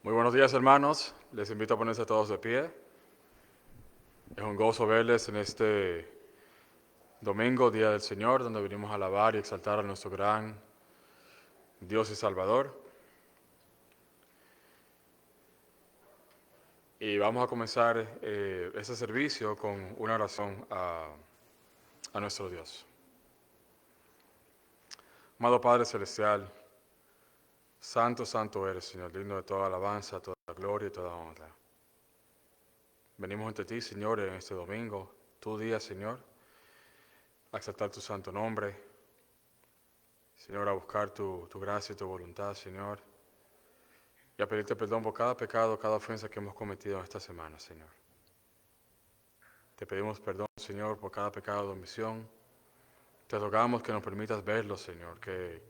Muy buenos días, hermanos. Les invito a ponerse todos de pie. Es un gozo verles en este domingo, Día del Señor, donde venimos a alabar y exaltar a nuestro gran Dios y Salvador. Y vamos a comenzar este servicio con una oración a nuestro Dios. Amado Padre Celestial, santo, santo eres, Señor, digno de toda alabanza, toda gloria y toda honra. Venimos ante ti, Señor, en este domingo, tu día, Señor, a exaltar tu santo nombre, Señor, a buscar tu gracia y tu voluntad, Señor, y a pedirte perdón por cada pecado, cada ofensa que hemos cometido en esta semana, Señor. Te pedimos perdón, Señor, por cada pecado de omisión. Te rogamos que nos permitas verlo, Señor, que,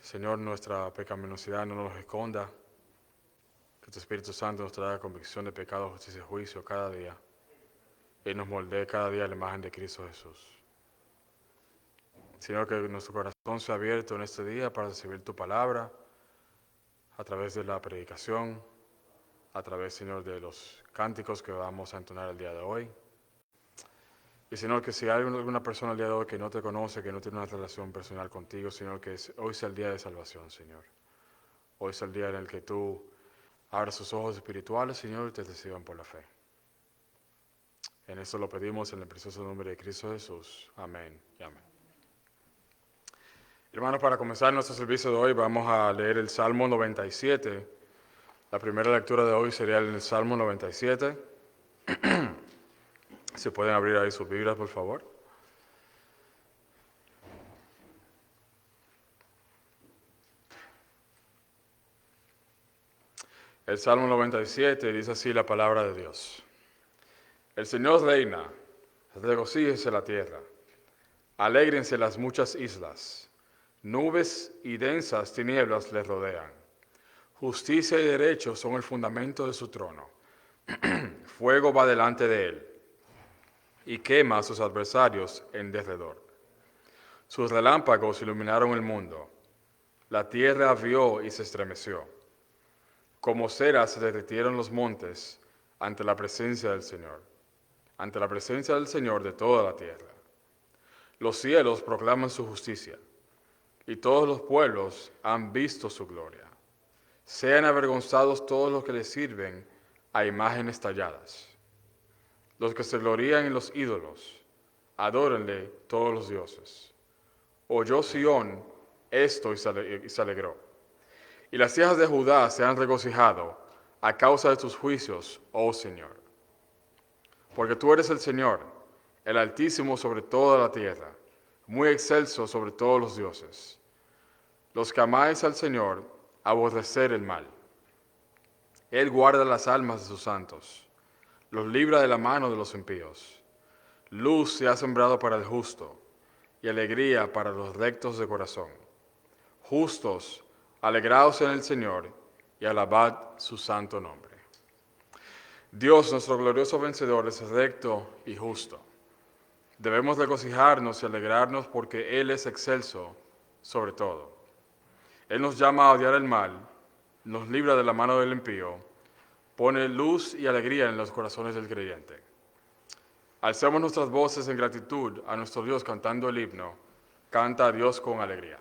Señor, nuestra pecaminosidad no nos esconda, que tu Espíritu Santo nos traiga convicción de pecado, justicia y juicio cada día, y nos moldee cada día a la imagen de Cristo Jesús. Señor, que nuestro corazón sea abierto en este día para recibir tu palabra, a través de la predicación, a través, Señor, de los cánticos que vamos a entonar el día de hoy. Y, Señor, que si hay alguna persona el día de hoy que no te conoce, que no tiene una relación personal contigo, Señor, que hoy sea el día de salvación, Señor. Hoy es el día en el que tú abras sus ojos espirituales, Señor, y te reciban por la fe. En esto lo pedimos en el precioso nombre de Cristo Jesús. Amén y amén. Hermanos, para comenzar nuestro servicio de hoy vamos a leer el Salmo 97. La primera lectura de hoy sería el Salmo 97. Si pueden abrir ahí sus Biblias, por favor. El Salmo 97 dice así la palabra de Dios. El Señor reina, regocíjese la tierra, alégrense las muchas islas, nubes y densas tinieblas le rodean. Justicia y derecho son el fundamento de su trono. Fuego va delante de él y quema a sus adversarios en derredor. Sus relámpagos iluminaron el mundo. La tierra vio y se estremeció. Como cera se derritieron los montes ante la presencia del Señor, ante la presencia del Señor de toda la tierra. Los cielos proclaman su justicia, y todos los pueblos han visto su gloria. Sean avergonzados todos los que le sirven a imágenes talladas. Los que se glorían en los ídolos, adórenle todos los dioses. Oyó Sión esto y se alegró. Y las hijas de Judá se han regocijado a causa de tus juicios, oh Señor. Porque tú eres el Señor, el Altísimo sobre toda la tierra, muy excelso sobre todos los dioses. Los que amáis al Señor, aborrecer el mal. Él guarda las almas de sus santos, los libra de la mano de los impíos. Luz se ha sembrado para el justo, y alegría para los rectos de corazón. Justos, alegraos en el Señor, y alabad su santo nombre. Dios, nuestro glorioso vencedor, es recto y justo. Debemos regocijarnos y alegrarnos porque Él es excelso sobre todo. Él nos llama a odiar el mal, nos libra de la mano del impío, pone luz y alegría en los corazones del creyente. Alcemos nuestras voces en gratitud a nuestro Dios cantando el himno, canta a Dios con alegría.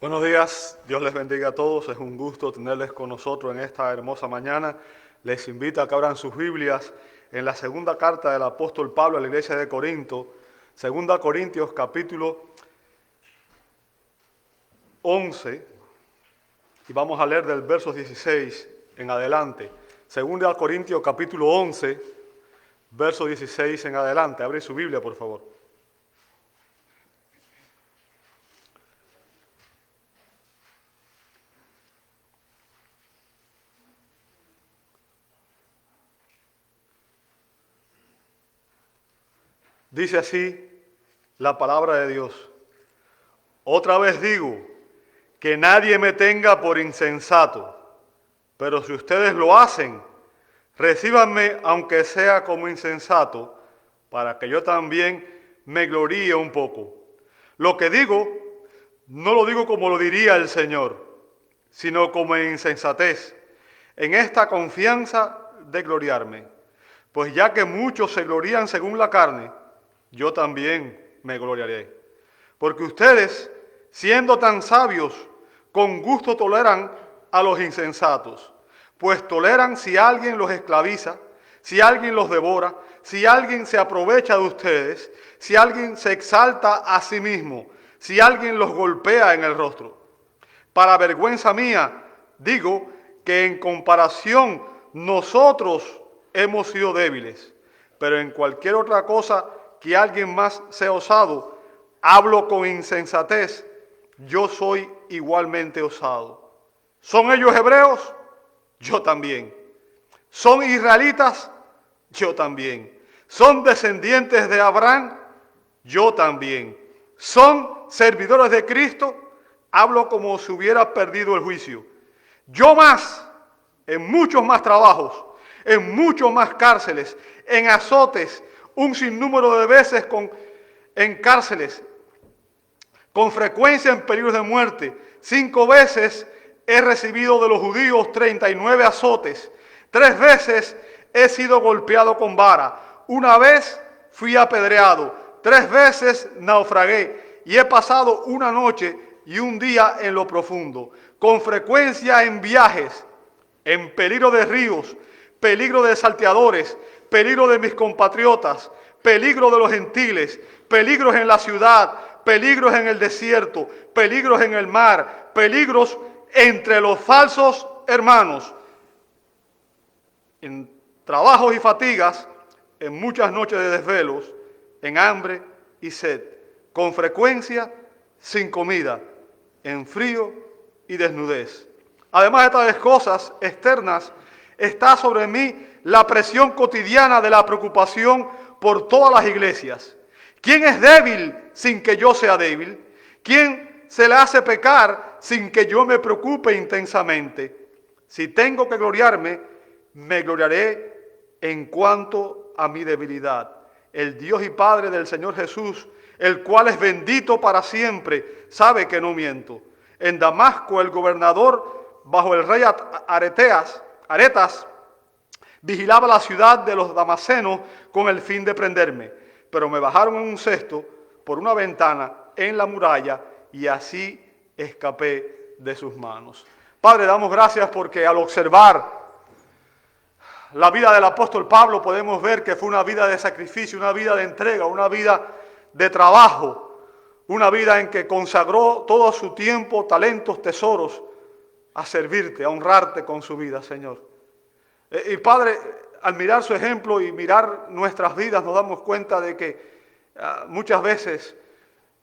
Buenos días, Dios les bendiga a todos, es un gusto tenerles con nosotros en esta hermosa mañana. Les invito a que abran sus Biblias en la segunda carta del apóstol Pablo a la iglesia de Corinto, 2 Corintios capítulo 11, y vamos a leer del verso 16 en adelante. 2 Corintios capítulo 11, verso 16 en adelante. Abre su Biblia, por favor. Dice así la palabra de Dios. Otra vez digo, que nadie me tenga por insensato, pero si ustedes lo hacen, recíbanme aunque sea como insensato, para que yo también me gloríe un poco. Lo que digo, no lo digo como lo diría el Señor, sino como en insensatez, en esta confianza de gloriarme. Pues ya que muchos se glorían según la carne, yo también me gloriaré. Porque ustedes, siendo tan sabios, con gusto toleran a los insensatos, pues toleran si alguien los esclaviza, si alguien los devora, si alguien se aprovecha de ustedes, si alguien se exalta a sí mismo, si alguien los golpea en el rostro. Para vergüenza mía, digo que en comparación nosotros hemos sido débiles, pero en cualquier otra cosa que alguien más sea osado, hablo con insensatez, yo soy igualmente osado. ¿Son ellos hebreos? Yo también. ¿Son israelitas? Yo también. ¿Son descendientes de Abraham? Yo también. ¿Son servidores de Cristo? Hablo como si hubiera perdido el juicio. Yo más, en muchos más trabajos, en muchos más cárceles, en azotes, un sinnúmero de veces en cárceles, con frecuencia en peligros de muerte. 5 veces he recibido de los judíos 39 azotes. 3 veces he sido golpeado con vara. 1 vez fui apedreado. 3 veces naufragué y he pasado una noche y un día en lo profundo. Con frecuencia en viajes, en peligro de ríos, peligro de salteadores, peligro de mis compatriotas, peligro de los gentiles, peligros en la ciudad, peligros en el desierto, peligros en el mar, peligros entre los falsos hermanos, en trabajos y fatigas, en muchas noches de desvelos, en hambre y sed, con frecuencia sin comida, en frío y desnudez. Además de tales cosas externas, está sobre mí la presión cotidiana de la preocupación por todas las iglesias. ¿Quién es débil sin que yo sea débil? ¿Quién se le hace pecar sin que yo me preocupe intensamente? Si tengo que gloriarme, me gloriaré en cuanto a mi debilidad. El Dios y Padre del Señor Jesús, el cual es bendito para siempre, sabe que no miento. En Damasco, el gobernador, bajo el rey Aretas, vigilaba la ciudad de los damasenos con el fin de prenderme, pero me bajaron en un cesto por una ventana en la muralla y así escapé de sus manos. Padre, damos gracias porque al observar la vida del apóstol Pablo podemos ver que fue una vida de sacrificio, una vida de entrega, una vida de trabajo, una vida en que consagró todo su tiempo, talentos, tesoros a servirte, a honrarte con su vida, Señor. Y Padre, al mirar su ejemplo y mirar nuestras vidas nos damos cuenta de que muchas veces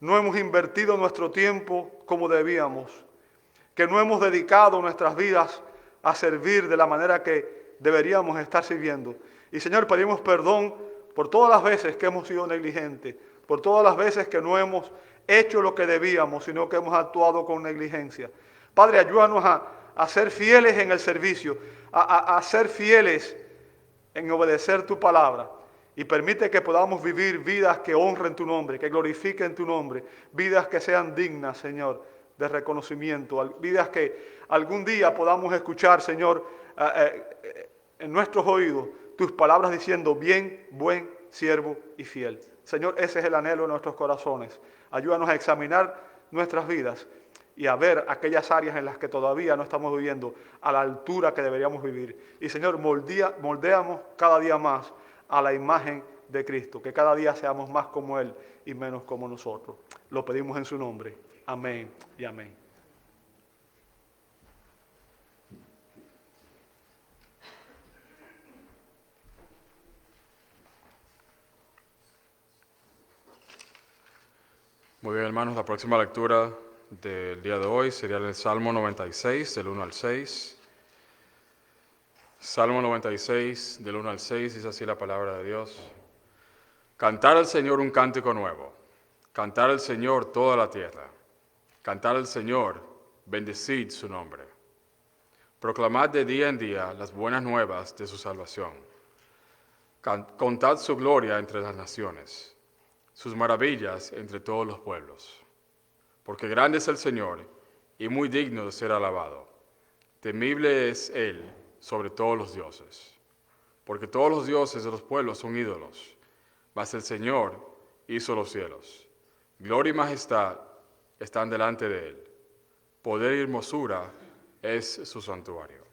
no hemos invertido nuestro tiempo como debíamos, que no hemos dedicado nuestras vidas a servir de la manera que deberíamos estar sirviendo. Y Señor, pedimos perdón por todas las veces que hemos sido negligentes, por todas las veces que no hemos hecho lo que debíamos, sino que hemos actuado con negligencia. Padre, ayúdanos a ser fieles en el servicio, a ser fieles en obedecer tu palabra y permite que podamos vivir vidas que honren tu nombre, que glorifiquen tu nombre, vidas que sean dignas, Señor, de reconocimiento, vidas que algún día podamos escuchar, Señor, en nuestros oídos tus palabras diciendo, bien, buen siervo y fiel. Señor, ese es el anhelo de nuestros corazones. Ayúdanos a examinar nuestras vidas y a ver aquellas áreas en las que todavía no estamos viviendo a la altura que deberíamos vivir. Y Señor, moldeamos cada día más a la imagen de Cristo, que cada día seamos más como Él y menos como nosotros. Lo pedimos en su nombre. Amén y amén. Muy bien, hermanos, la próxima lectura del día de hoy sería el Salmo 96, del 1 al 6. Salmo 96, del 1 al 6, dice así la palabra de Dios. Cantar al Señor un cántico nuevo. Cantar al Señor toda la tierra. Cantar al Señor, bendecid su nombre. Proclamad de día en día las buenas nuevas de su salvación. Contad su gloria entre las naciones, sus maravillas entre todos los pueblos. Porque grande es el Señor y muy digno de ser alabado. Temible es Él sobre todos los dioses. Porque todos los dioses de los pueblos son ídolos, mas el Señor hizo los cielos. Gloria y majestad están delante de Él. Poder y hermosura es su santuario.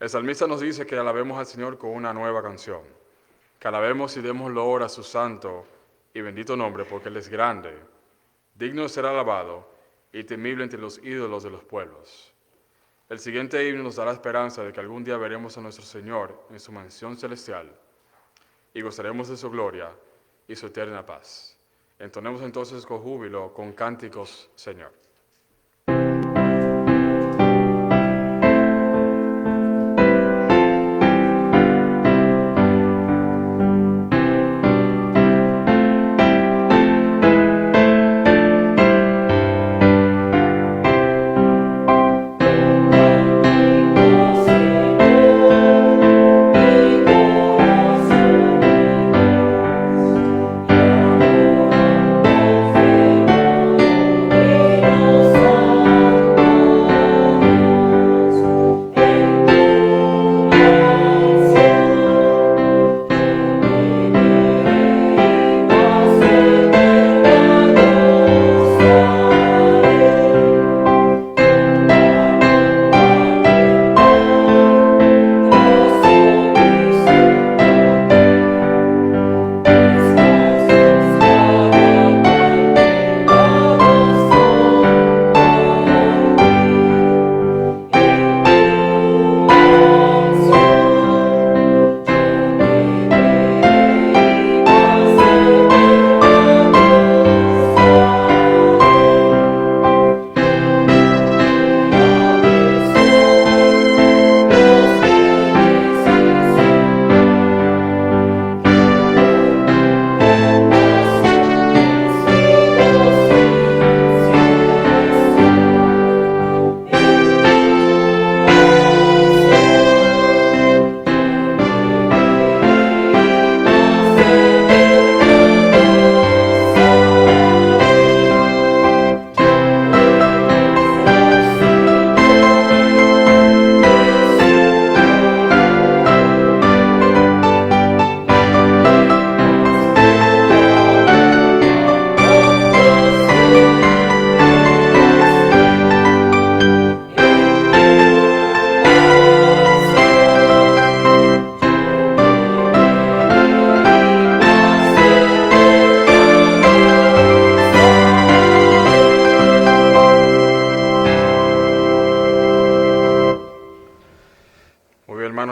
El salmista nos dice que alabemos al Señor con una nueva canción. Que alabemos y demos loor a su santo y bendito nombre, porque Él es grande, digno de ser alabado y temible entre los ídolos de los pueblos. El siguiente himno nos da la esperanza de que algún día veremos a nuestro Señor en su mansión celestial y gozaremos de su gloria y su eterna paz. Entonemos entonces con júbilo, con cánticos, Señor.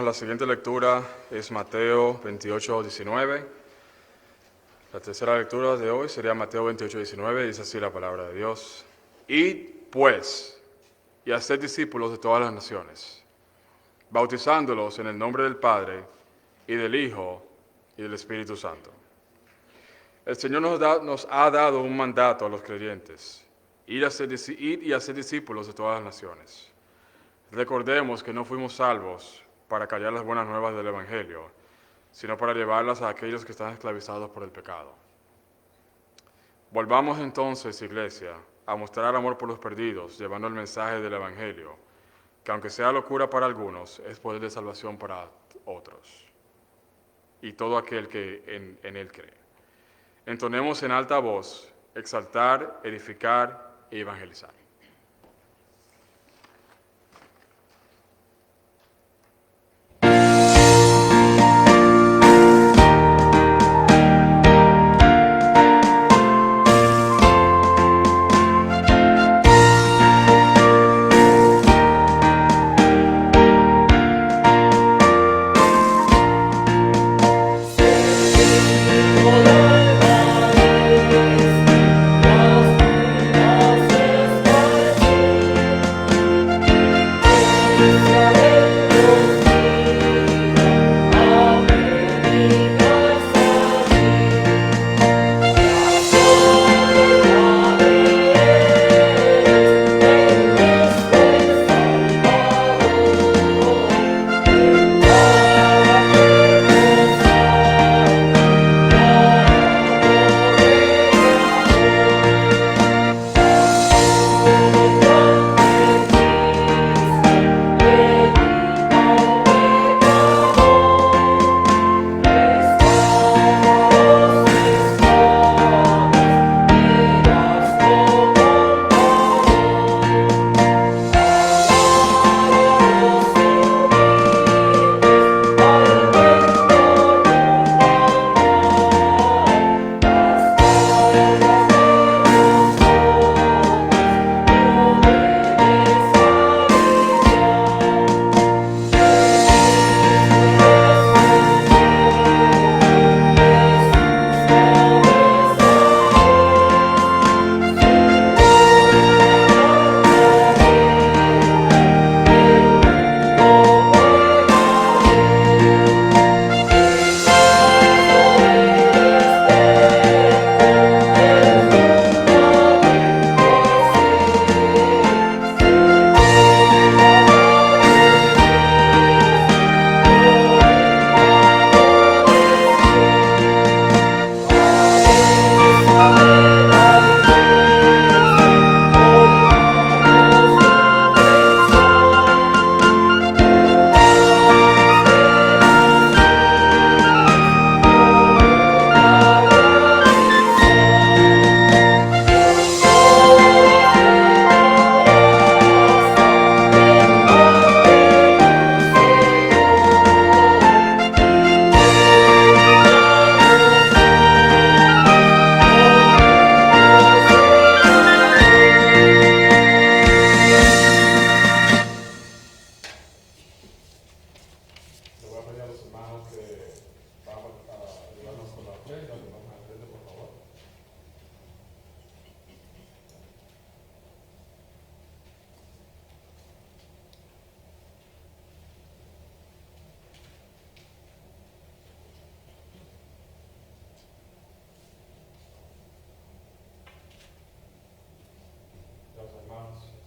La siguiente lectura es Mateo 28, 19. La tercera lectura de hoy sería Mateo 28, 19. Dice así la palabra de Dios. Id, pues, y haced discípulos de todas las naciones, bautizándolos en el nombre del Padre, y del Hijo, y del Espíritu Santo. El Señor nos ha dado un mandato a los creyentes. Id y hacer discípulos de todas las naciones. Recordemos que no fuimos salvos para callar las buenas nuevas del Evangelio, sino para llevarlas a aquellos que están esclavizados por el pecado. Volvamos entonces, iglesia, a mostrar amor por los perdidos, llevando el mensaje del Evangelio, que aunque sea locura para algunos, es poder de salvación para otros, y todo aquel que en él cree. Entonemos en alta voz, exaltar, edificar e evangelizar.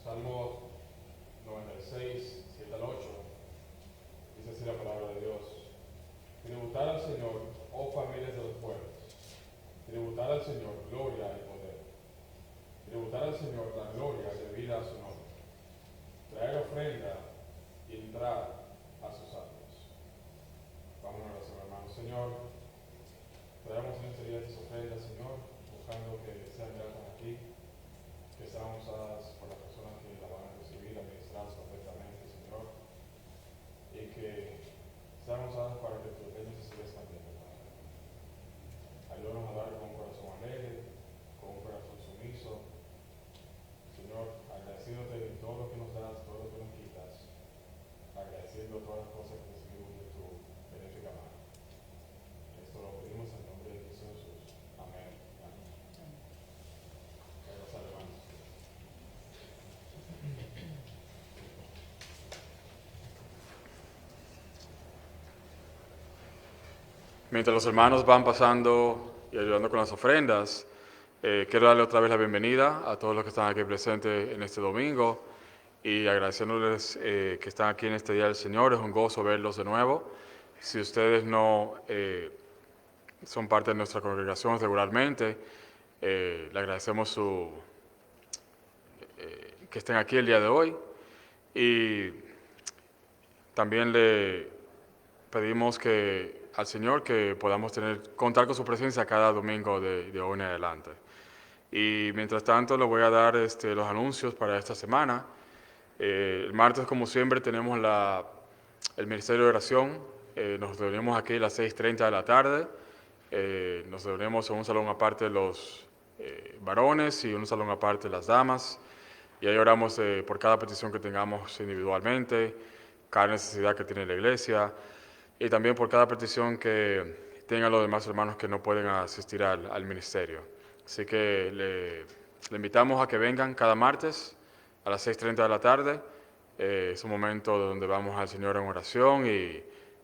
Salmo 96, 7 al 8, dice así la palabra de Dios. Tributad al Señor, oh familias de los pueblos. Tributad al Señor gloria y poder. Tributad al Señor la gloria debida a su nombre. Traer ofrenda y entrar a sus atrios. Vamos a oración, hermanos. Señor, traemos en este día estas ofrendas, Señor, buscando que sean gratas aquí, que sean usadas por las personas que la van a recibir, administradas correctamente, Señor, y que sean usadas para que tu reino se siga expandiendo, Padre. Ayúdanos a dar con un corazón alegre, con un corazón sumiso, Señor, agradeciéndote de todo lo que nos das, todo lo que nos quitas, agradeciendo todas las cosas que recibimos de tu benéfica mano. Esto lo pedimos en nombre de Cristo Jesús. Amén. Amén. Gracias, hermanos. Mientras los hermanos van pasando y ayudando con las ofrendas, quiero darle otra vez la bienvenida a todos los que están aquí presentes en este domingo y agradeciéndoles que están aquí en este Día del Señor. Es un gozo verlos de nuevo. Si ustedes no son parte de nuestra congregación regularmente, le agradecemos que estén aquí el día de hoy y también le pedimos al Señor que podamos contar con su presencia cada domingo de hoy en adelante. Y mientras tanto le voy a dar los anuncios para esta semana. El martes, como siempre, tenemos el Ministerio de Oración. Nos reunimos aquí a las 6:30 de la tarde. Nos reunimos en un salón aparte de los varones y un salón aparte de las damas. Y ahí oramos por cada petición que tengamos individualmente, cada necesidad que tiene la iglesia y también por cada petición que tengan los demás hermanos que no pueden asistir al ministerio. Así que le invitamos a que vengan cada martes a las 6:30 de la tarde. Es un momento donde vamos al Señor en oración y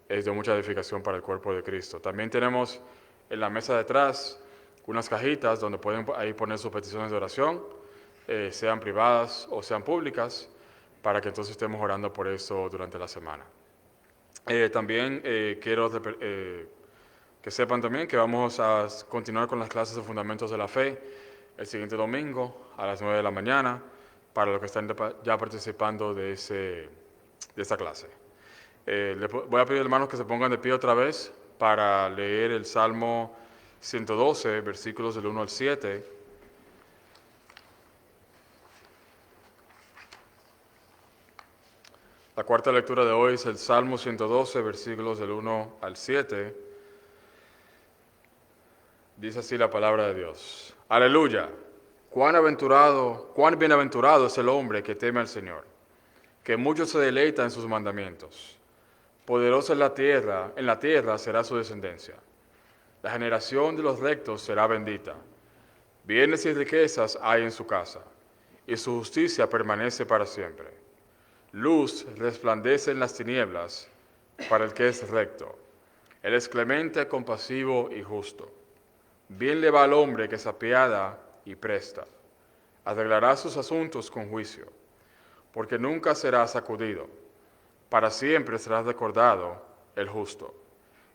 es de mucha edificación para el cuerpo de Cristo. También tenemos en la mesa de atrás unas cajitas donde pueden ahí poner sus peticiones de oración, sean privadas o sean públicas, para que entonces estemos orando por eso durante la semana. También quiero que sepan también que vamos a continuar con las clases de Fundamentos de la Fe el siguiente domingo a las 9 de la mañana, para los que están ya participando de esta clase. Voy a pedir, hermanos, que se pongan de pie otra vez para leer el Salmo 112, versículos del 1 al 7. La cuarta lectura de hoy es el Salmo 112, versículos del 1 al 7. Dice así la palabra de Dios. Aleluya. Cuán bienaventurado es el hombre que teme al Señor, que mucho se deleita en sus mandamientos. Poderosa en la tierra será su descendencia. La generación de los rectos será bendita. Bienes y riquezas hay en su casa, y su justicia permanece para siempre. Luz resplandece en las tinieblas para el que es recto. Él es clemente, compasivo y justo. Bien le va al hombre que se apiada y presta. Arreglará sus asuntos con juicio, porque nunca será sacudido. Para siempre será recordado el justo.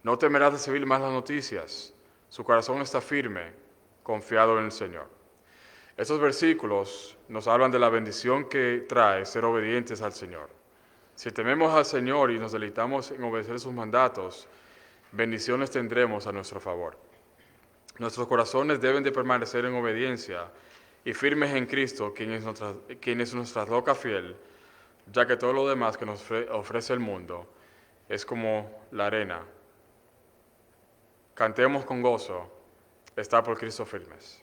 No temerá recibir malas noticias. Su corazón está firme, confiado en el Señor. Estos versículos nos hablan de la bendición que trae ser obedientes al Señor. Si tememos al Señor y nos deleitamos en obedecer sus mandatos, bendiciones tendremos a nuestro favor. Nuestros corazones deben de permanecer en obediencia y firmes en Cristo, quien es nuestra roca fiel, ya que todo lo demás que nos ofrece el mundo es como la arena. Cantemos con gozo, estar por Cristo firmes.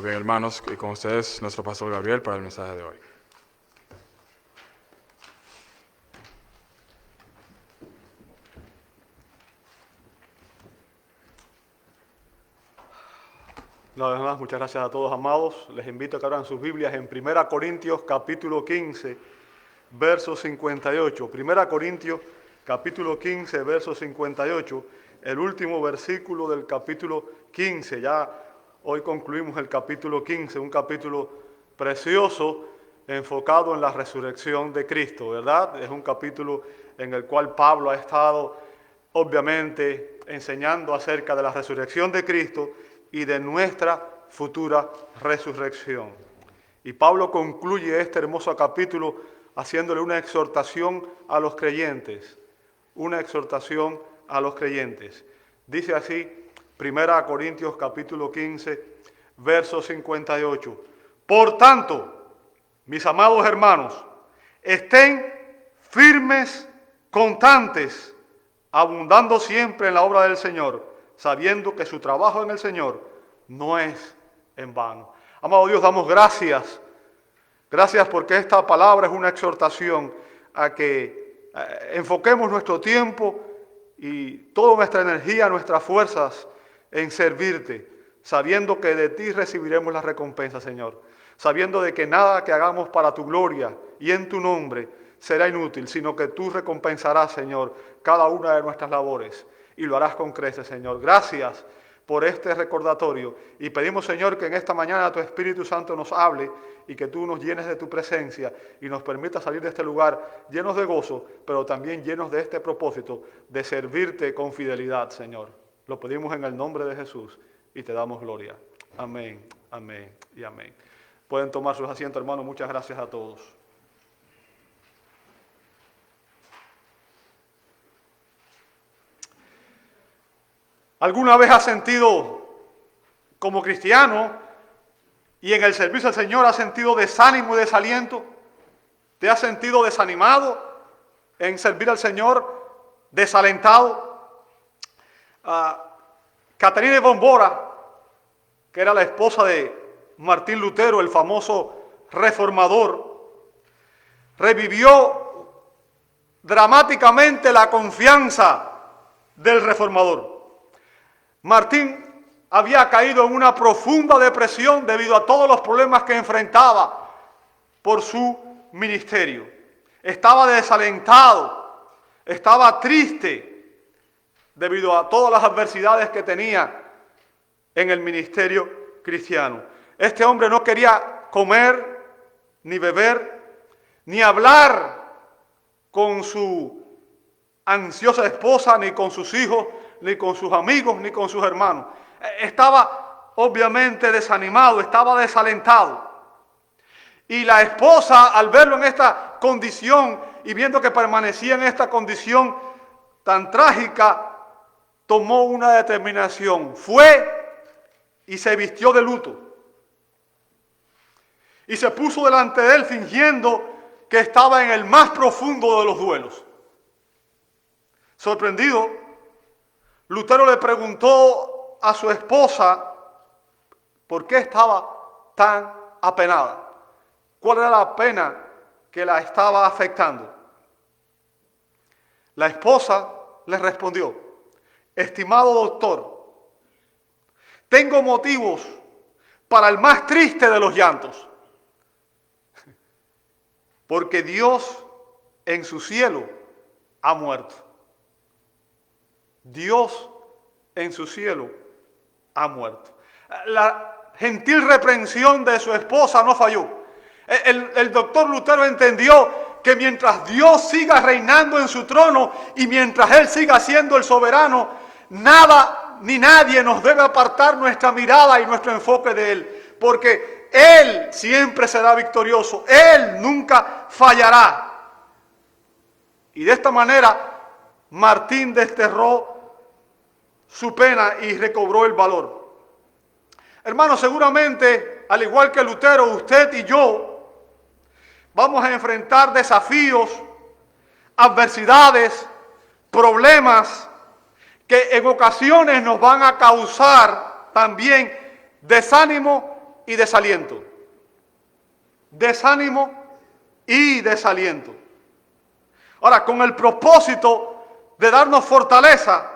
Hermanos, y con ustedes nuestro pastor Gabriel para el mensaje de hoy. Una vez más, muchas gracias a todos, amados. Les invito a que abran sus Biblias en 1 Corintios capítulo 15, verso 58. 1 Corintios capítulo 15, verso 58. El último versículo del capítulo 15. Ya hoy concluimos el capítulo 15, un capítulo precioso enfocado en la resurrección de Cristo, ¿verdad? Es un capítulo en el cual Pablo ha estado, obviamente, enseñando acerca de la resurrección de Cristo y de nuestra futura resurrección. Y Pablo concluye este hermoso capítulo haciéndole una exhortación a los creyentes. Una exhortación a los creyentes. Dice así, 1 Corintios capítulo 15, verso 58. Por tanto, mis amados hermanos, estén firmes, constantes, abundando siempre en la obra del Señor, sabiendo que su trabajo en el Señor no es en vano. Amado Dios, damos gracias. Gracias porque esta palabra es una exhortación a que enfoquemos nuestro tiempo y toda nuestra energía, nuestras fuerzas en servirte, sabiendo que de ti recibiremos la recompensa, Señor. Sabiendo de que nada que hagamos para tu gloria y en tu nombre será inútil, sino que tú recompensarás, Señor, cada una de nuestras labores. Y lo harás con creces, Señor. Gracias por este recordatorio. Y pedimos, Señor, que en esta mañana tu Espíritu Santo nos hable y que tú nos llenes de tu presencia y nos permita salir de este lugar llenos de gozo, pero también llenos de este propósito de servirte con fidelidad, Señor. Lo pedimos en el nombre de Jesús y te damos gloria. Amén, amén y amén. Pueden tomar sus asientos, hermanos. Muchas gracias a todos. ¿Alguna vez has sentido como cristiano y en el servicio al Señor has sentido desánimo y desaliento? ¿Te has sentido desanimado en servir al Señor? ¿Desalentado? Catarina de Bombora, que era la esposa de Martín Lutero, el famoso reformador, revivió dramáticamente la confianza del reformador. Martín había caído en una profunda depresión debido a todos los problemas que enfrentaba por su ministerio. Estaba desalentado, estaba triste debido a todas las adversidades que tenía en el ministerio cristiano. Este hombre no quería comer, ni beber, ni hablar con su ansiosa esposa, ni con sus hijos, ni con sus amigos, ni con sus hermanos. Estaba obviamente desanimado, estaba desalentado. Y la esposa, al verlo en esta condición y viendo que permanecía en esta condición tan trágica, tomó una determinación. Fue y se vistió de luto. Y se puso delante de él fingiendo que estaba en el más profundo de los duelos. Sorprendido, Lutero le preguntó a su esposa por qué estaba tan apenada. ¿Cuál era la pena que la estaba afectando? La esposa le respondió: estimado doctor, tengo motivos para el más triste de los llantos. Porque Dios en su cielo ha muerto. Dios en su cielo ha muerto. La gentil reprensión de su esposa no falló. El doctor Lutero entendió que mientras Dios siga reinando en su trono y mientras Él siga siendo el soberano, nada ni nadie nos debe apartar nuestra mirada y nuestro enfoque de Él. Porque Él siempre será victorioso. Él nunca fallará. Y de esta manera, Martín desterró su pena y recobró el valor. Hermanos, seguramente, al igual que Lutero, usted y yo vamos a enfrentar desafíos, adversidades, problemas que en ocasiones nos van a causar también desánimo y desaliento. Desánimo y desaliento. Ahora, con el propósito de darnos fortaleza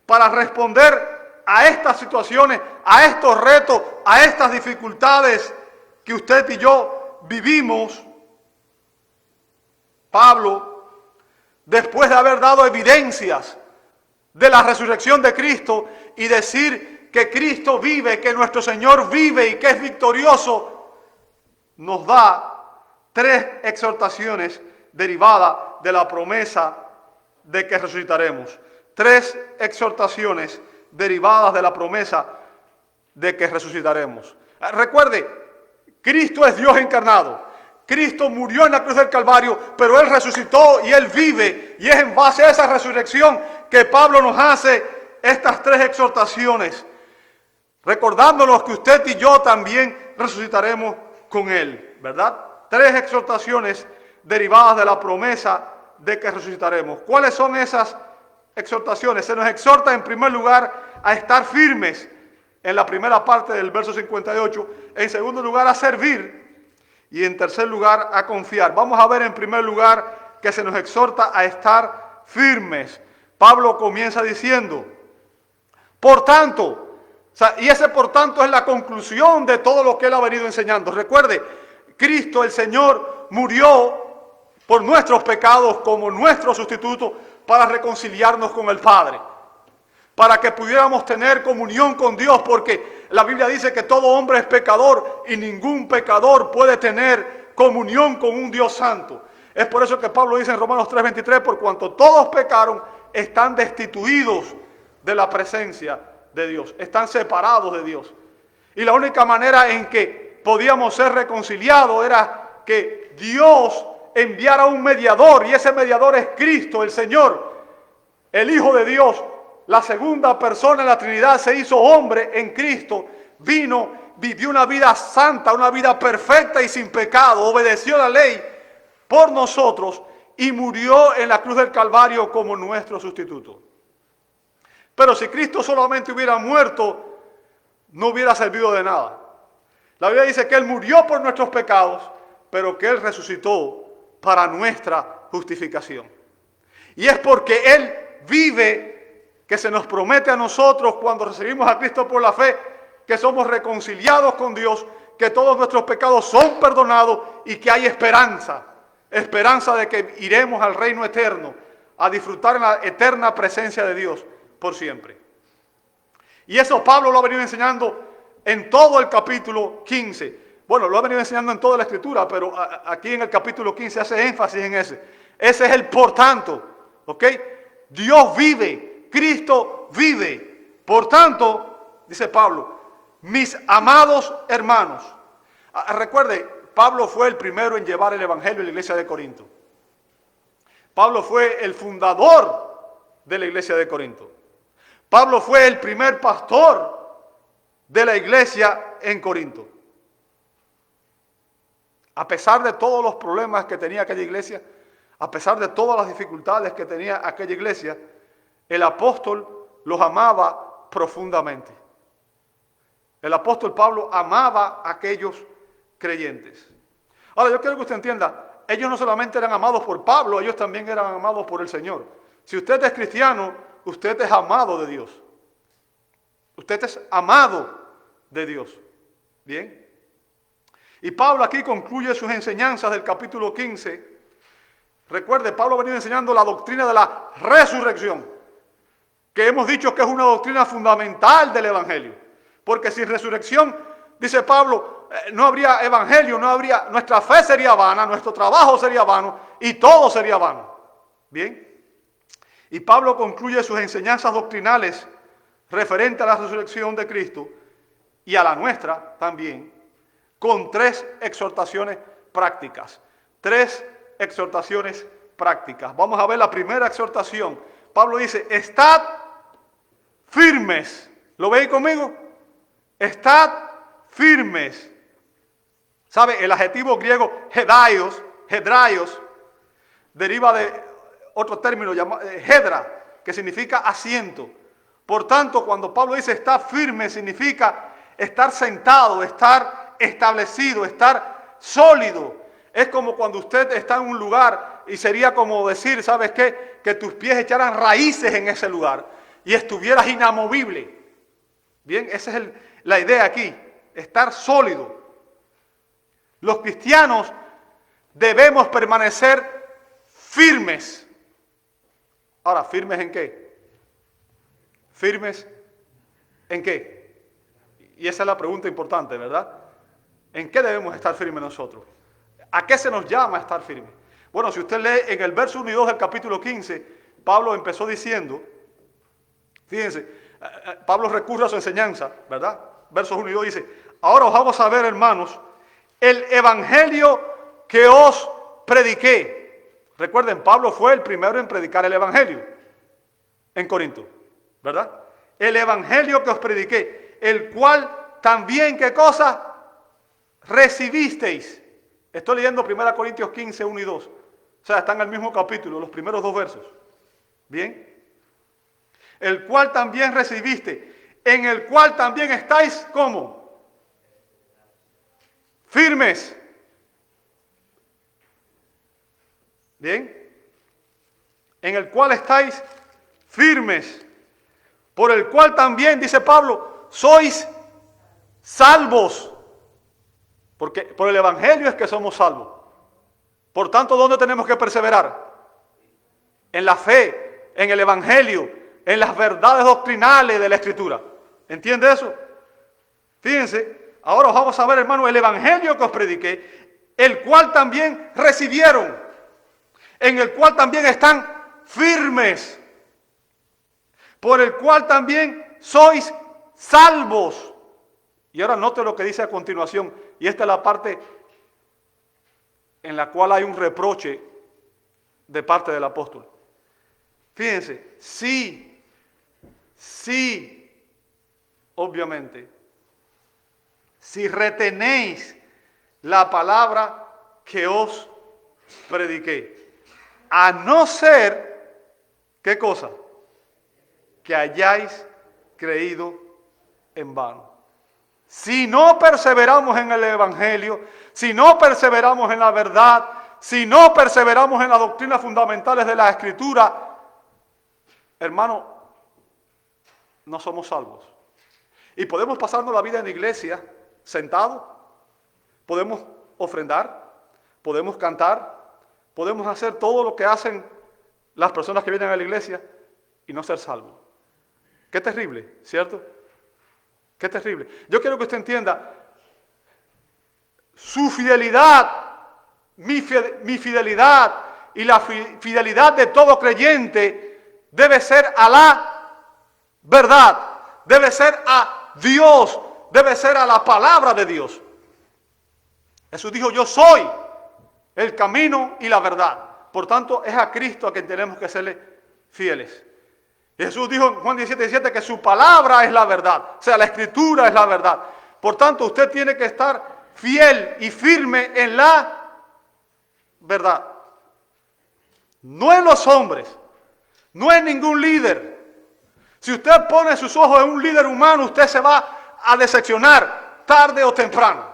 para responder a estas situaciones, a estos retos, a estas dificultades que usted y yo vivimos, Pablo, después de haber dado evidencias de la resurrección de Cristo y decir que Cristo vive, que nuestro Señor vive y que es victorioso, nos da 3 exhortaciones derivadas de la promesa de que resucitaremos. 3 exhortaciones derivadas de la promesa de que resucitaremos. Recuerde, Cristo es Dios encarnado. Cristo murió en la cruz del Calvario, pero Él resucitó y Él vive. Y es en base a esa resurrección que Pablo nos hace estas 3 exhortaciones, recordándonos que usted y yo también resucitaremos con Él, ¿verdad? 3 exhortaciones derivadas de la promesa de que resucitaremos. ¿Cuáles son esas exhortaciones? Se nos exhorta en primer lugar a estar firmes en la primera parte del verso 58, en segundo lugar a servir y en tercer lugar a confiar. Vamos a ver en primer lugar que se nos exhorta a estar firmes. Pablo comienza diciendo, por tanto, y ese por tanto es la conclusión de todo lo que él ha venido enseñando. Recuerde, Cristo el Señor murió por nuestros pecados como nuestro sustituto para reconciliarnos con el Padre, para que pudiéramos tener comunión con Dios, porque la Biblia dice que todo hombre es pecador y ningún pecador puede tener comunión con un Dios santo. Es por eso que Pablo dice en Romanos 3:23, por cuanto todos pecaron, están destituidos de la presencia de Dios, están separados de Dios. Y la única manera en que podíamos ser reconciliados era que Dios enviara un mediador, y ese mediador es Cristo, el Señor, el Hijo de Dios. La segunda persona en la Trinidad se hizo hombre en Cristo, vino, vivió una vida santa, una vida perfecta y sin pecado, obedeció la ley por nosotros y murió en la cruz del Calvario como nuestro sustituto. Pero si Cristo solamente hubiera muerto, no hubiera servido de nada. La Biblia dice que Él murió por nuestros pecados, pero que Él resucitó para nuestra justificación. Y es porque Él vive que se nos promete a nosotros cuando recibimos a Cristo por la fe, que somos reconciliados con Dios, que todos nuestros pecados son perdonados y que hay esperanza de que iremos al reino eterno, a disfrutar en la eterna presencia de Dios por siempre. Y eso Pablo lo ha venido enseñando en todo el capítulo 15. Bueno, lo ha venido enseñando en toda la Escritura, pero aquí en el capítulo 15 hace énfasis en ese. Ese es el por tanto, ¿ok? Dios vive, Cristo vive. Por tanto, dice Pablo, mis amados hermanos. Recuerde, Pablo fue el primero en llevar el evangelio a la iglesia de Corinto. Pablo fue el fundador de la iglesia de Corinto. Pablo fue el primer pastor de la iglesia en Corinto. A pesar de todos los problemas que tenía aquella iglesia, a pesar de todas las dificultades que tenía aquella iglesia, el apóstol los amaba profundamente. El apóstol Pablo amaba a aquellos creyentes. Ahora, yo quiero que usted entienda, ellos no solamente eran amados por Pablo, ellos también eran amados por el Señor. Si usted es cristiano, usted es amado de Dios. Usted es amado de Dios. ¿Bien? Y Pablo aquí concluye sus enseñanzas del capítulo 15. Recuerde, Pablo ha venido enseñando la doctrina de la resurrección, que hemos dicho que es una doctrina fundamental del evangelio. Porque sin resurrección, dice Pablo, no habría evangelio, nuestra fe sería vana, nuestro trabajo sería vano y todo sería vano. Bien. Y Pablo concluye sus enseñanzas doctrinales referentes a la resurrección de Cristo y a la nuestra también, con 3 exhortaciones prácticas. 3 exhortaciones prácticas. Vamos a ver la primera exhortación. Pablo dice, estad firmes. ¿Lo veis conmigo? Estad firmes. ¿Sabe? El adjetivo griego hedraios, deriva de otro término llamado hedra, que significa asiento. Por tanto, cuando Pablo dice estar firme, significa estar sentado, estar establecido, estar sólido. Es como cuando usted está en un lugar y sería como decir, ¿sabes qué? Que tus pies echaran raíces en ese lugar y estuvieras inamovible. Bien, esa es la idea aquí, estar sólido. Los cristianos debemos permanecer firmes. Ahora, ¿firmes en qué? ¿Firmes en qué? Y esa es la pregunta importante, ¿verdad? ¿En qué debemos estar firmes nosotros? ¿A qué se nos llama estar firmes? Bueno, si usted lee en el verso 1 y 2 del capítulo 15, Pablo empezó diciendo, fíjense, Pablo recurre a su enseñanza, ¿verdad? Versos 1 y 2 dice, ahora os vamos a ver, hermanos, el evangelio que os prediqué. Recuerden, Pablo fue el primero en predicar el evangelio en Corinto, ¿verdad? El evangelio que os prediqué, el cual también, ¿qué cosa? Recibisteis. Estoy leyendo 1 Corintios 15, 1 y 2. O sea, están en el mismo capítulo, los primeros dos versos. ¿Bien? El cual también recibiste, en el cual también estáis, ¿cómo? Firmes. ¿Bien? En el cual estáis firmes, por el cual también, dice Pablo, sois salvos. Porque por el evangelio es que somos salvos. Por tanto, ¿dónde tenemos que perseverar? En la fe, en el evangelio, en las verdades doctrinales de la Escritura. ¿Entiende eso? Fíjense, ahora os vamos a ver, hermano, el evangelio que os prediqué, el cual también recibieron, en el cual también están firmes, por el cual también sois salvos. Y ahora note lo que dice a continuación, y esta es la parte en la cual hay un reproche de parte del apóstol. Fíjense, sí, obviamente, si retenéis la palabra que os prediqué, a no ser, ¿qué cosa? Que hayáis creído en vano. Si no perseveramos en el evangelio, si no perseveramos en la verdad, si no perseveramos en las doctrinas fundamentales de la Escritura, hermano, no somos salvos. Y podemos pasarnos la vida en la iglesia sentados, podemos ofrendar, podemos cantar, podemos hacer todo lo que hacen las personas que vienen a la iglesia y no ser salvos. Qué terrible, ¿cierto? Qué terrible. Yo quiero que usted entienda, su fidelidad, mi fidelidad y la fidelidad de todo creyente debe ser a la verdad, debe ser a Dios, debe ser a la palabra de Dios. Jesús dijo, yo soy el camino y la verdad. Por tanto, es a Cristo a quien tenemos que serle fieles. Y Jesús dijo en Juan 17:17 que su palabra es la verdad, o sea, la Escritura es la verdad. Por tanto, usted tiene que estar fiel y firme en la verdad. No en los hombres, no en ningún líder. Si usted pone sus ojos en un líder humano, usted se va a decepcionar tarde o temprano.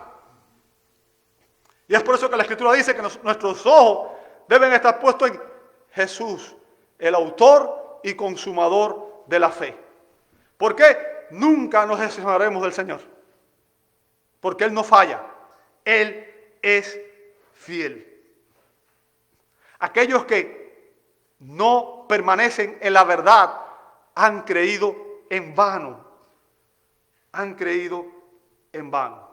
Y es por eso que la Escritura dice que nuestros ojos deben estar puestos en Jesús, el autor y consumador de la fe. ¿Por qué? Nunca nos decepcionaremos del Señor. Porque Él no falla. Él es fiel. Aquellos que no permanecen en la verdad han creído en vano. Han creído en vano.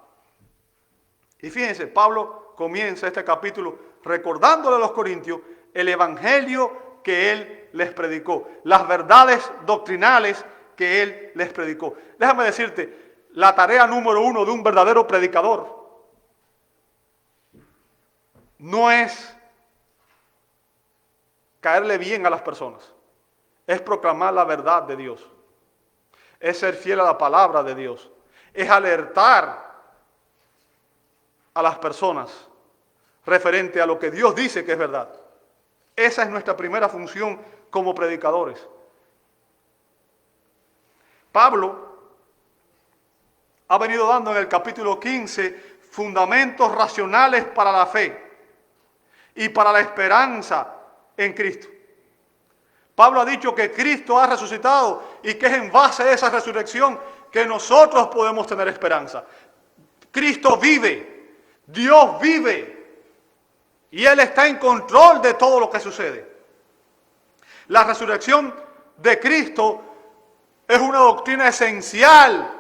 Y fíjense, Pablo comienza este capítulo recordándole a los corintios el evangelio que él les predicó, las verdades doctrinales que él les predicó. Déjame decirte, la tarea número 1 de un verdadero predicador no es caerle bien a las personas, es proclamar la verdad de Dios, es ser fiel a la palabra de Dios, es alertar a las personas referente a lo que Dios dice que es verdad. Esa es nuestra primera función como predicadores. Pablo ha venido dando en el capítulo 15 fundamentos racionales para la fe y para la esperanza en Cristo. Pablo ha dicho que Cristo ha resucitado y que es en base a esa resurrección que nosotros podemos tener esperanza. Cristo vive, Dios vive, y Él está en control de todo lo que sucede. La resurrección de Cristo es una doctrina esencial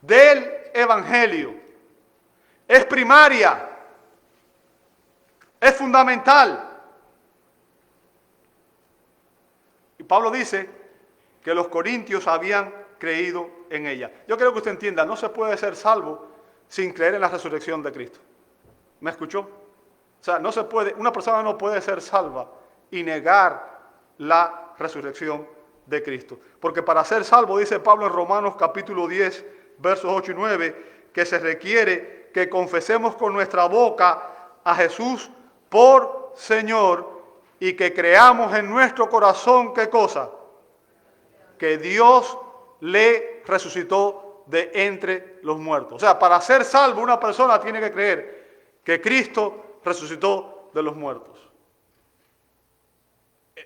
del Evangelio. Es primaria, es fundamental. Y Pablo dice que los corintios habían creído en ella. Yo quiero que usted entienda, no se puede ser salvo sin creer en la resurrección de Cristo. ¿Me escuchó? O sea, no se puede, una persona no puede ser salva y negar la resurrección de Cristo. Porque para ser salvo, dice Pablo en Romanos capítulo 10, versos 8 y 9, que se requiere que confesemos con nuestra boca a Jesús por Señor y que creamos en nuestro corazón, ¿qué cosa? Que Dios le resucitó de entre los muertos. O sea, para ser salvo una persona tiene que creer que Cristo resucitó de los muertos.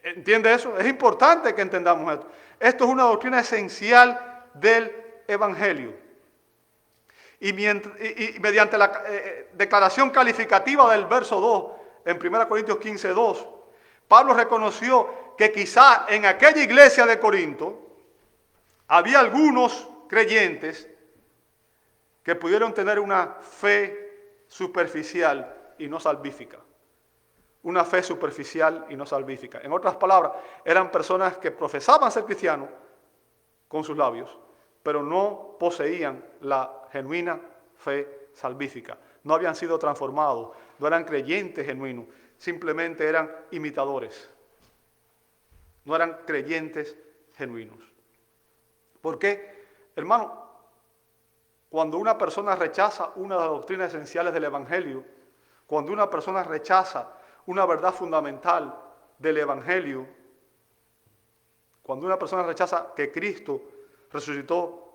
¿Entiende eso? Es importante que entendamos esto. Esto es una doctrina esencial del Evangelio. Y mediante la declaración calificativa del verso 2, en 1 Corintios 15, 2, Pablo reconoció que quizá en aquella iglesia de Corinto había algunos creyentes que pudieron tener una fe superficial y no salvífica. Una fe superficial y no salvífica. En otras palabras, eran personas que profesaban ser cristianos con sus labios, pero no poseían la genuina fe salvífica. No habían sido transformados, no eran creyentes genuinos, simplemente eran imitadores. No eran creyentes genuinos. ¿Por qué? Hermano, cuando una persona rechaza una de las doctrinas esenciales del Evangelio, cuando una persona rechaza una verdad fundamental del Evangelio, cuando una persona rechaza que Cristo resucitó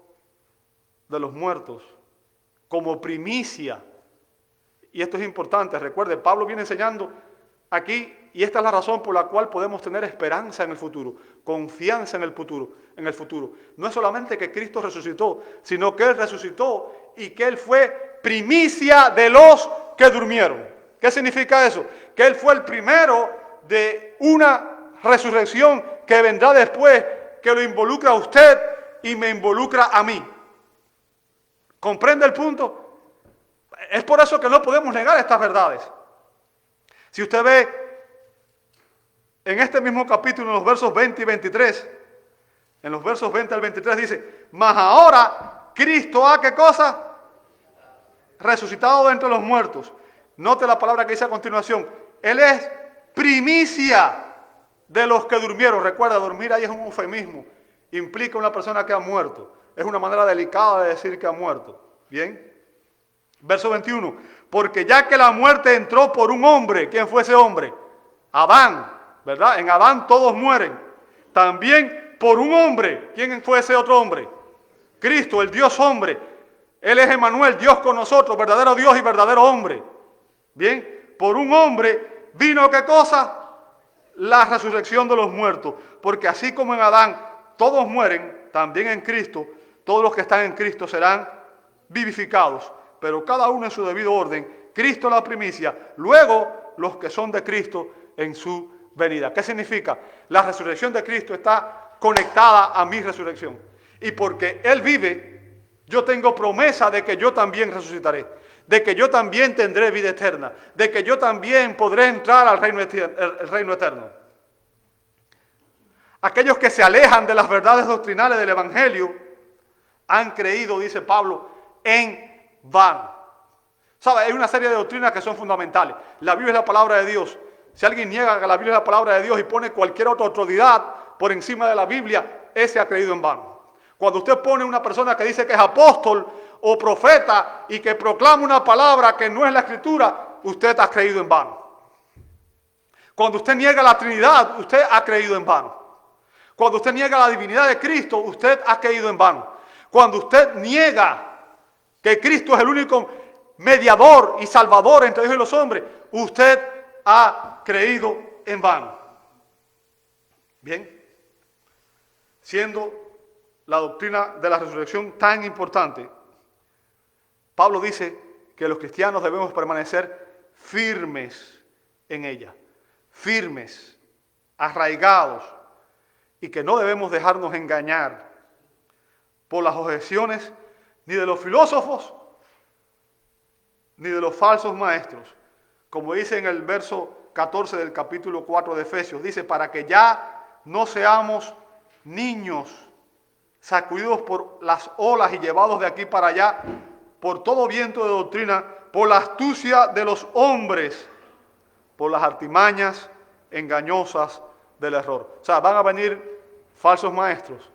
de los muertos como primicia, y esto es importante, recuerde, Pablo viene enseñando aquí, y esta es la razón por la cual podemos tener esperanza en el futuro, confianza en el futuro. No es solamente que Cristo resucitó, sino que Él resucitó y que Él fue primicia de los que durmieron. ¿Qué significa eso? Que Él fue el primero de una resurrección que vendrá después, que lo involucra a usted y me involucra a mí. ¿Comprende el punto? Es por eso que no podemos negar estas verdades. Si usted ve en este mismo capítulo, en los versos 20 y 23, en los versos 20 al 23 dice, mas ahora Cristo ha, ¿qué cosa? Resucitado de entre los muertos. Note la palabra que dice a continuación. Él es primicia de los que durmieron. Recuerda, dormir ahí es un eufemismo. Implica una persona que ha muerto. Es una manera delicada de decir que ha muerto. ¿Bien? Verso 21. Porque ya que la muerte entró por un hombre, ¿quién fue ese hombre? Adán, ¿verdad? En Adán todos mueren. También por un hombre, ¿quién fue ese otro hombre? Cristo, el Dios hombre. Él es Emmanuel, Dios con nosotros, verdadero Dios y verdadero hombre. Bien, por un hombre vino, ¿qué cosa? La resurrección de los muertos. Porque así como en Adán todos mueren, también en Cristo, todos los que están en Cristo serán vivificados. Pero cada uno en su debido orden. Cristo la primicia, luego los que son de Cristo en su venida. ¿Qué significa? La resurrección de Cristo está conectada a mi resurrección. Y porque Él vive, yo tengo promesa de que yo también resucitaré, de que yo también tendré vida eterna, de que yo también podré entrar al reino eterno. Aquellos que se alejan de las verdades doctrinales del Evangelio han creído, dice Pablo, en vano. ¿Sabe? Hay una serie de doctrinas que son fundamentales. La Biblia es la palabra de Dios. Si alguien niega que la Biblia es la palabra de Dios y pone cualquier otra autoridad por encima de la Biblia, ese ha creído en vano. Cuando usted pone una persona que dice que es apóstol o profeta y que proclama una palabra que no es la Escritura, usted ha creído en vano. Cuando usted niega la Trinidad, usted ha creído en vano. Cuando usted niega la divinidad de Cristo, usted ha creído en vano. Cuando usted niega que Cristo es el único mediador y salvador entre Dios y los hombres, usted ha creído en vano. Bien, siendo la doctrina de la resurrección tan importante, Pablo dice que los cristianos debemos permanecer firmes en ella, firmes, arraigados, y que no debemos dejarnos engañar por las objeciones ni de los filósofos ni de los falsos maestros. Como dice en el verso 14 del capítulo 4 de Efesios, dice, para que ya no seamos niños sacudidos por las olas y llevados de aquí para allá por todo viento de doctrina, por la astucia de los hombres, por las artimañas engañosas del error. O sea, van a venir falsos maestros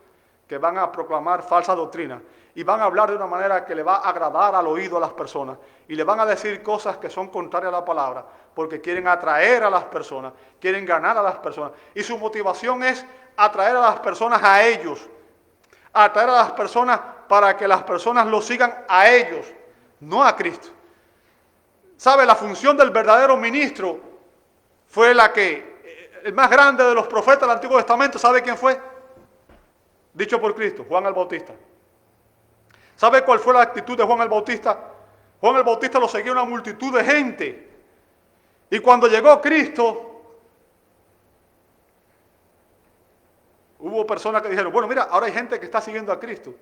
que van a proclamar falsa doctrina y van a hablar de una manera que le va a agradar al oído a las personas y le van a decir cosas que son contrarias a la palabra porque quieren atraer a las personas, quieren ganar a las personas y su motivación es atraer a las personas a ellos, atraer a las personas para que las personas lo sigan a ellos, no a Cristo. ¿Sabe? La función del verdadero ministro fue la que, el más grande de los profetas del Antiguo Testamento, ¿sabe quién fue? Dicho por Cristo, Juan el Bautista. ¿Sabe cuál fue la actitud de Juan el Bautista? Juan el Bautista lo seguía una multitud de gente. Y cuando llegó Cristo, hubo personas que dijeron, bueno, mira, ahora hay gente que está siguiendo a Cristo.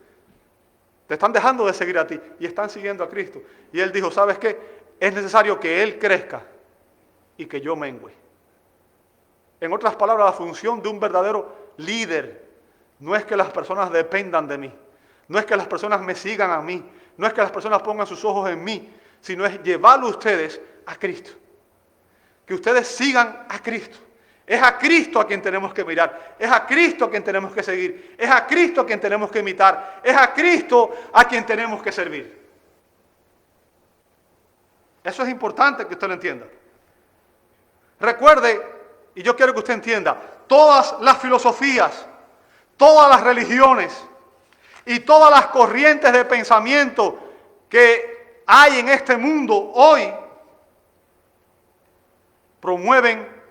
Te están dejando de seguir a ti y están siguiendo a Cristo. Y él dijo, ¿sabes qué? Es necesario que Él crezca y que yo mengüe. En otras palabras, la función de un verdadero líder no es que las personas dependan de mí, no es que las personas me sigan a mí, no es que las personas pongan sus ojos en mí, sino es llevarlo ustedes a Cristo. Que ustedes sigan a Cristo. Es a Cristo a quien tenemos que mirar, es a Cristo a quien tenemos que seguir, es a Cristo a quien tenemos que imitar, es a Cristo a quien tenemos que servir. Eso es importante que usted lo entienda. Recuerde, y yo quiero que usted entienda, todas las filosofías, todas las religiones y todas las corrientes de pensamiento que hay en este mundo hoy promueven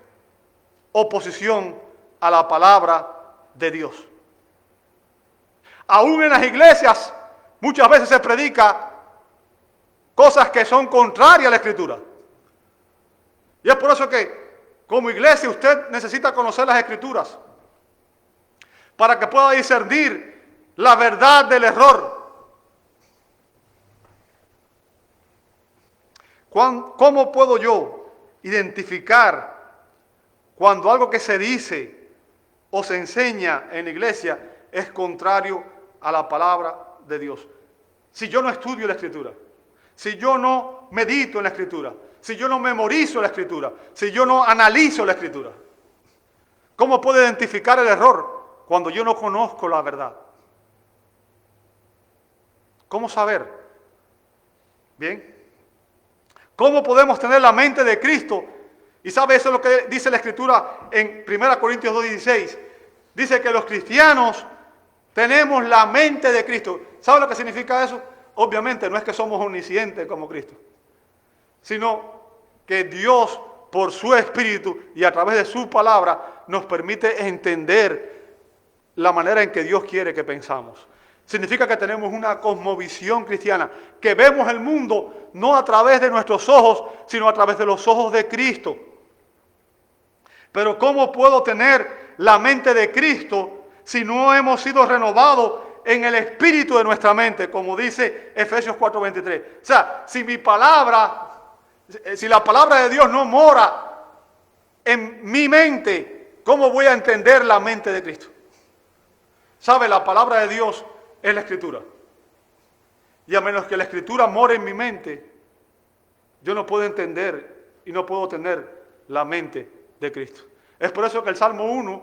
oposición a la palabra de Dios. Aún en las iglesias muchas veces se predica cosas que son contrarias a la Escritura. Y es por eso que como iglesia usted necesita conocer las Escrituras para que pueda discernir la verdad del error. ¿Cómo puedo yo identificar cuando algo que se dice o se enseña en la iglesia es contrario a la palabra de Dios? Si yo no estudio la Escritura, si yo no medito en la Escritura, si yo no memorizo la Escritura, si yo no analizo la Escritura, ¿cómo puedo identificar el error cuando yo no conozco la verdad? ¿Cómo saber? Bien. ¿Cómo podemos tener la mente de Cristo? Y sabe, eso es lo que dice la Escritura en 1 Corintios 2:16. Dice que los cristianos tenemos la mente de Cristo. ¿Sabe lo que significa eso? Obviamente no es que somos omniscientes como Cristo, sino que Dios, por su Espíritu y a través de su palabra, nos permite entender la manera en que Dios quiere que pensamos. Significa que tenemos una cosmovisión cristiana, que vemos el mundo no a través de nuestros ojos, sino a través de los ojos de Cristo. Pero ¿cómo puedo tener la mente de Cristo si no hemos sido renovados en el espíritu de nuestra mente, como dice Efesios 4:23? O sea, si la palabra de Dios no mora en mi mente, ¿cómo voy a entender la mente de Cristo? ¿Sabe? La palabra de Dios es la Escritura. Y a menos que la Escritura more en mi mente, yo no puedo entender y no puedo tener la mente de Cristo. Es por eso que el Salmo 1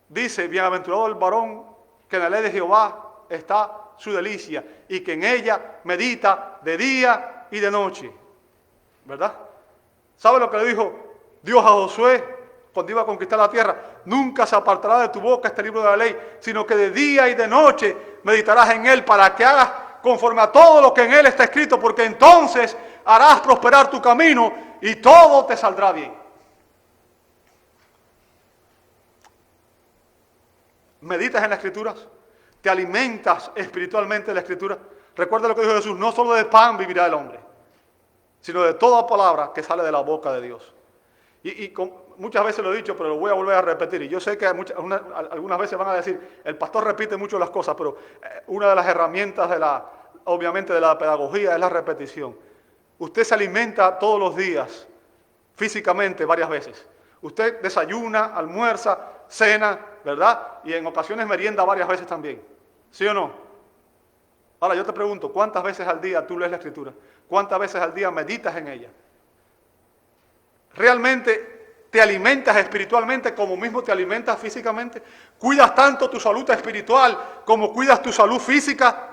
dice, bienaventurado el varón que en la ley de Jehová está su delicia y que en ella medita de día y de noche. ¿Verdad? ¿Sabe lo que le dijo Dios a Josué cuando iba a conquistar la tierra? Nunca se apartará de tu boca este libro de la ley, sino que de día y de noche meditarás en él para que hagas conforme a todo lo que en él está escrito, porque entonces harás prosperar tu camino y todo te saldrá bien. ¿Meditas en las Escrituras? te alimentas espiritualmente de la Escritura. Recuerda lo que dijo Jesús, no solo de pan vivirá el hombre, sino de toda palabra que sale de la boca de Dios. Muchas veces lo he dicho, pero lo voy a volver a repetir. Y yo sé que algunas veces van a decir, el pastor repite mucho las cosas, pero una de las herramientas obviamente de la pedagogía es la repetición. Usted se alimenta todos los días, físicamente, varias veces. Usted desayuna, almuerza, cena, ¿verdad? Y en ocasiones merienda varias veces también. ¿Sí o no? Ahora yo te pregunto, ¿cuántas veces al día tú lees la Escritura? ¿Cuántas veces al día meditas en ella? ¿Realmente te alimentas espiritualmente como mismo te alimentas físicamente? ¿Cuidas tanto tu salud espiritual como cuidas tu salud física?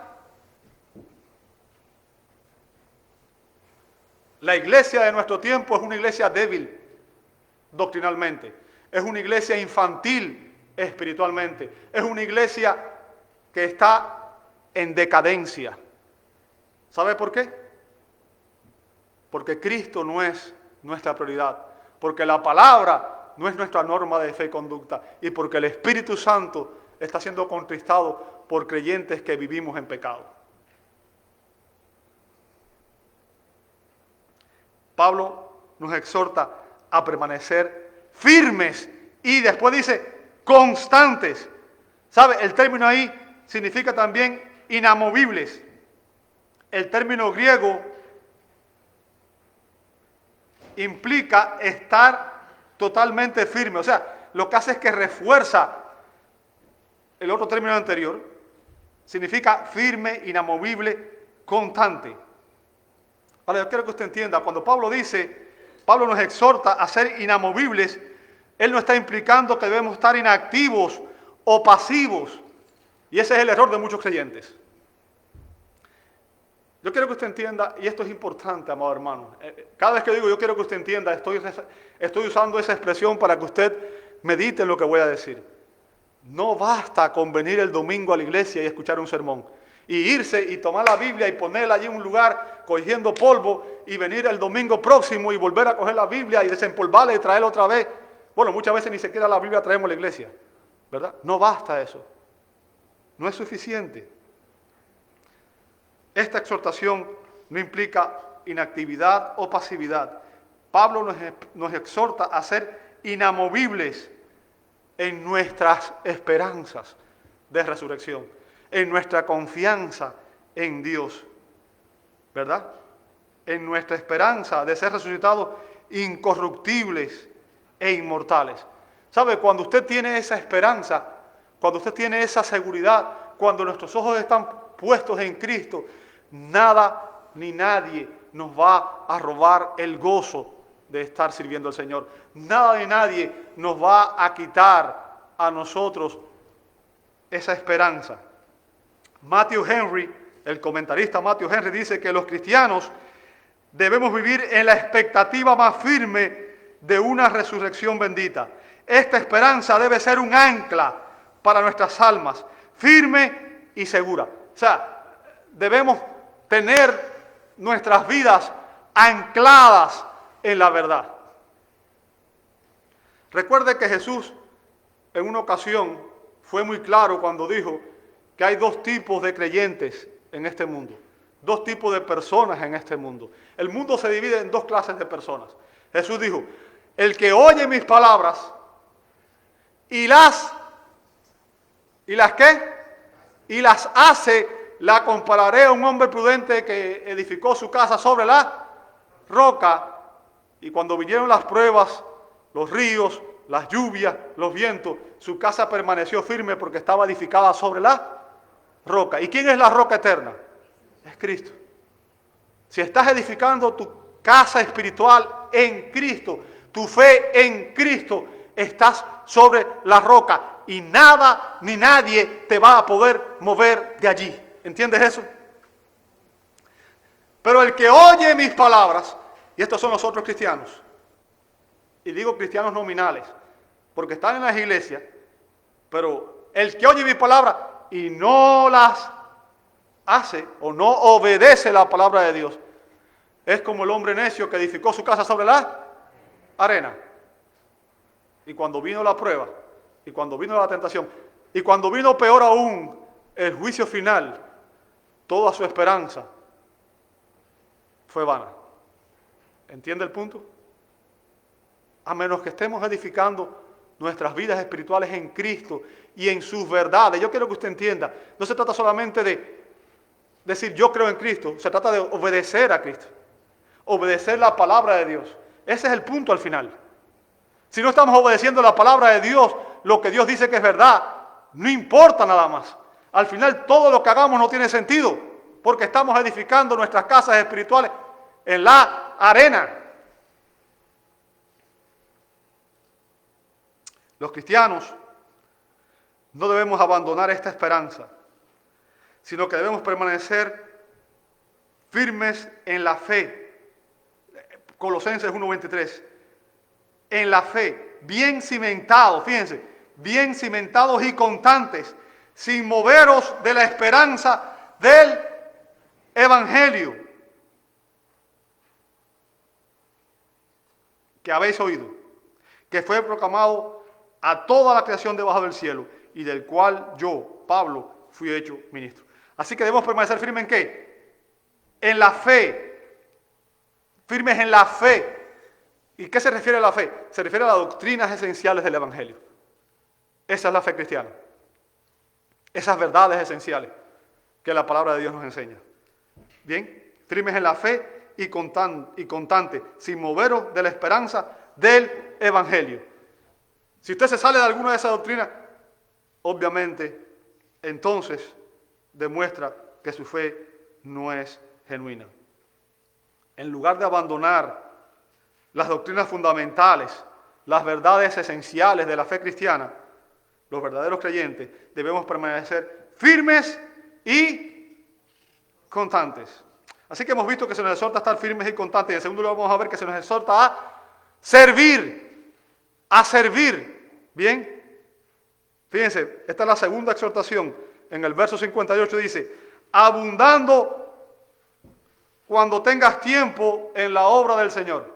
La iglesia de nuestro tiempo es una iglesia débil doctrinalmente. Es una iglesia infantil espiritualmente. Es una iglesia que está en decadencia. ¿Sabe por qué? Porque Cristo no es nuestra prioridad. Porque la palabra no es nuestra norma de fe y conducta. Y porque el Espíritu Santo está siendo contristado por creyentes que vivimos en pecado. Pablo nos exhorta a permanecer firmes y después dice constantes. ¿Sabe? El término ahí significa también inamovibles. El término griego implica estar totalmente firme. O sea, lo que hace es que refuerza el otro término anterior. Significa firme, inamovible, constante. Ahora, yo quiero que usted entienda, cuando Pablo nos exhorta a ser inamovibles, él no está implicando que debemos estar inactivos o pasivos. Y ese es el error de muchos creyentes. Yo quiero que usted entienda, y esto es importante, amado hermano. Cada vez que digo yo quiero que usted entienda, estoy usando esa expresión para que usted medite en lo que voy a decir. No basta con venir el domingo a la iglesia y escuchar un sermón. Y irse y tomar la Biblia y ponerla allí en un lugar cogiendo polvo y venir el domingo próximo y volver a coger la Biblia y desempolvarla y traerla otra vez. Bueno, muchas veces ni siquiera la Biblia traemos a la iglesia, ¿verdad? No basta eso. No es suficiente. Esta exhortación no implica inactividad o pasividad. Pablo nos exhorta a ser inamovibles en nuestras esperanzas de resurrección, en nuestra confianza en Dios, ¿verdad? En nuestra esperanza de ser resucitados incorruptibles e inmortales. ¿Sabe? Cuando usted tiene esa esperanza, cuando usted tiene esa seguridad, cuando nuestros ojos están puestos en Cristo, nada ni nadie nos va a robar el gozo de estar sirviendo al Señor. Nada ni nadie nos va a quitar a nosotros esa esperanza. Matthew Henry, el comentarista Matthew Henry, dice que los cristianos debemos vivir en la expectativa más firme de una resurrección bendita. Esta esperanza debe ser un ancla para nuestras almas, firme y segura. O sea, debemos tener nuestras vidas ancladas en la verdad. Recuerde que Jesús en una ocasión fue muy claro cuando dijo que hay dos tipos de creyentes en este mundo, dos tipos de personas en este mundo. El mundo se divide en dos clases de personas. Jesús dijo, el que oye mis palabras y las ¿qué? Y las hace, la compararé a un hombre prudente que edificó su casa sobre la roca, y cuando vinieron las pruebas, los ríos, las lluvias, los vientos, su casa permaneció firme porque estaba edificada sobre la roca. ¿Y quién es la roca eterna? Es Cristo. Si estás edificando tu casa espiritual en Cristo, tu fe en Cristo, estás sobre la roca y nada ni nadie te va a poder mover de allí. ¿Entiendes eso? Pero el que oye mis palabras, y estos son los otros cristianos, y digo cristianos nominales, porque están en las iglesias, pero el que oye mis palabras y no las hace o no obedece la palabra de Dios, es como el hombre necio que edificó su casa sobre la arena. Y cuando vino la prueba, y cuando vino la tentación, y cuando vino peor aún el juicio final, toda su esperanza fue vana. ¿Entiende el punto? A menos que estemos edificando nuestras vidas espirituales en Cristo y en sus verdades. Yo quiero que usted entienda, no se trata solamente de decir yo creo en Cristo, se trata de obedecer a Cristo, obedecer la palabra de Dios. Ese es el punto al final. Si no estamos obedeciendo la palabra de Dios, lo que Dios dice que es verdad, no importa nada más. Al final todo lo que hagamos no tiene sentido, porque estamos edificando nuestras casas espirituales en la arena. Los cristianos no debemos abandonar esta esperanza, sino que debemos permanecer firmes en la fe. Colosenses 1:23. En la fe, bien cimentados, fíjense, bien cimentados y constantes, sin moveros de la esperanza del Evangelio que habéis oído, que fue proclamado a toda la creación debajo del cielo, y del cual yo, Pablo, fui hecho ministro. Así que debemos permanecer firmes ¿en qué? En la fe. Firmes en la fe. ¿Y qué se refiere a la fe? Se refiere a las doctrinas esenciales del Evangelio. Esa es la fe cristiana. Esas verdades esenciales que la palabra de Dios nos enseña. Bien, firmes en la fe y constantes, sin moveros de la esperanza del Evangelio. Si usted se sale de alguna de esas doctrinas, obviamente, entonces demuestra que su fe no es genuina. En lugar de abandonar las doctrinas fundamentales, las verdades esenciales de la fe cristiana, los verdaderos creyentes debemos permanecer firmes y constantes. Así que hemos visto que se nos exhorta a estar firmes y constantes. Y en segundo lugar vamos a ver que se nos exhorta a servir. A servir. ¿Bien? Fíjense, esta es la segunda exhortación. En el verso 58 dice, abundando cuando tengas tiempo en la obra del Señor.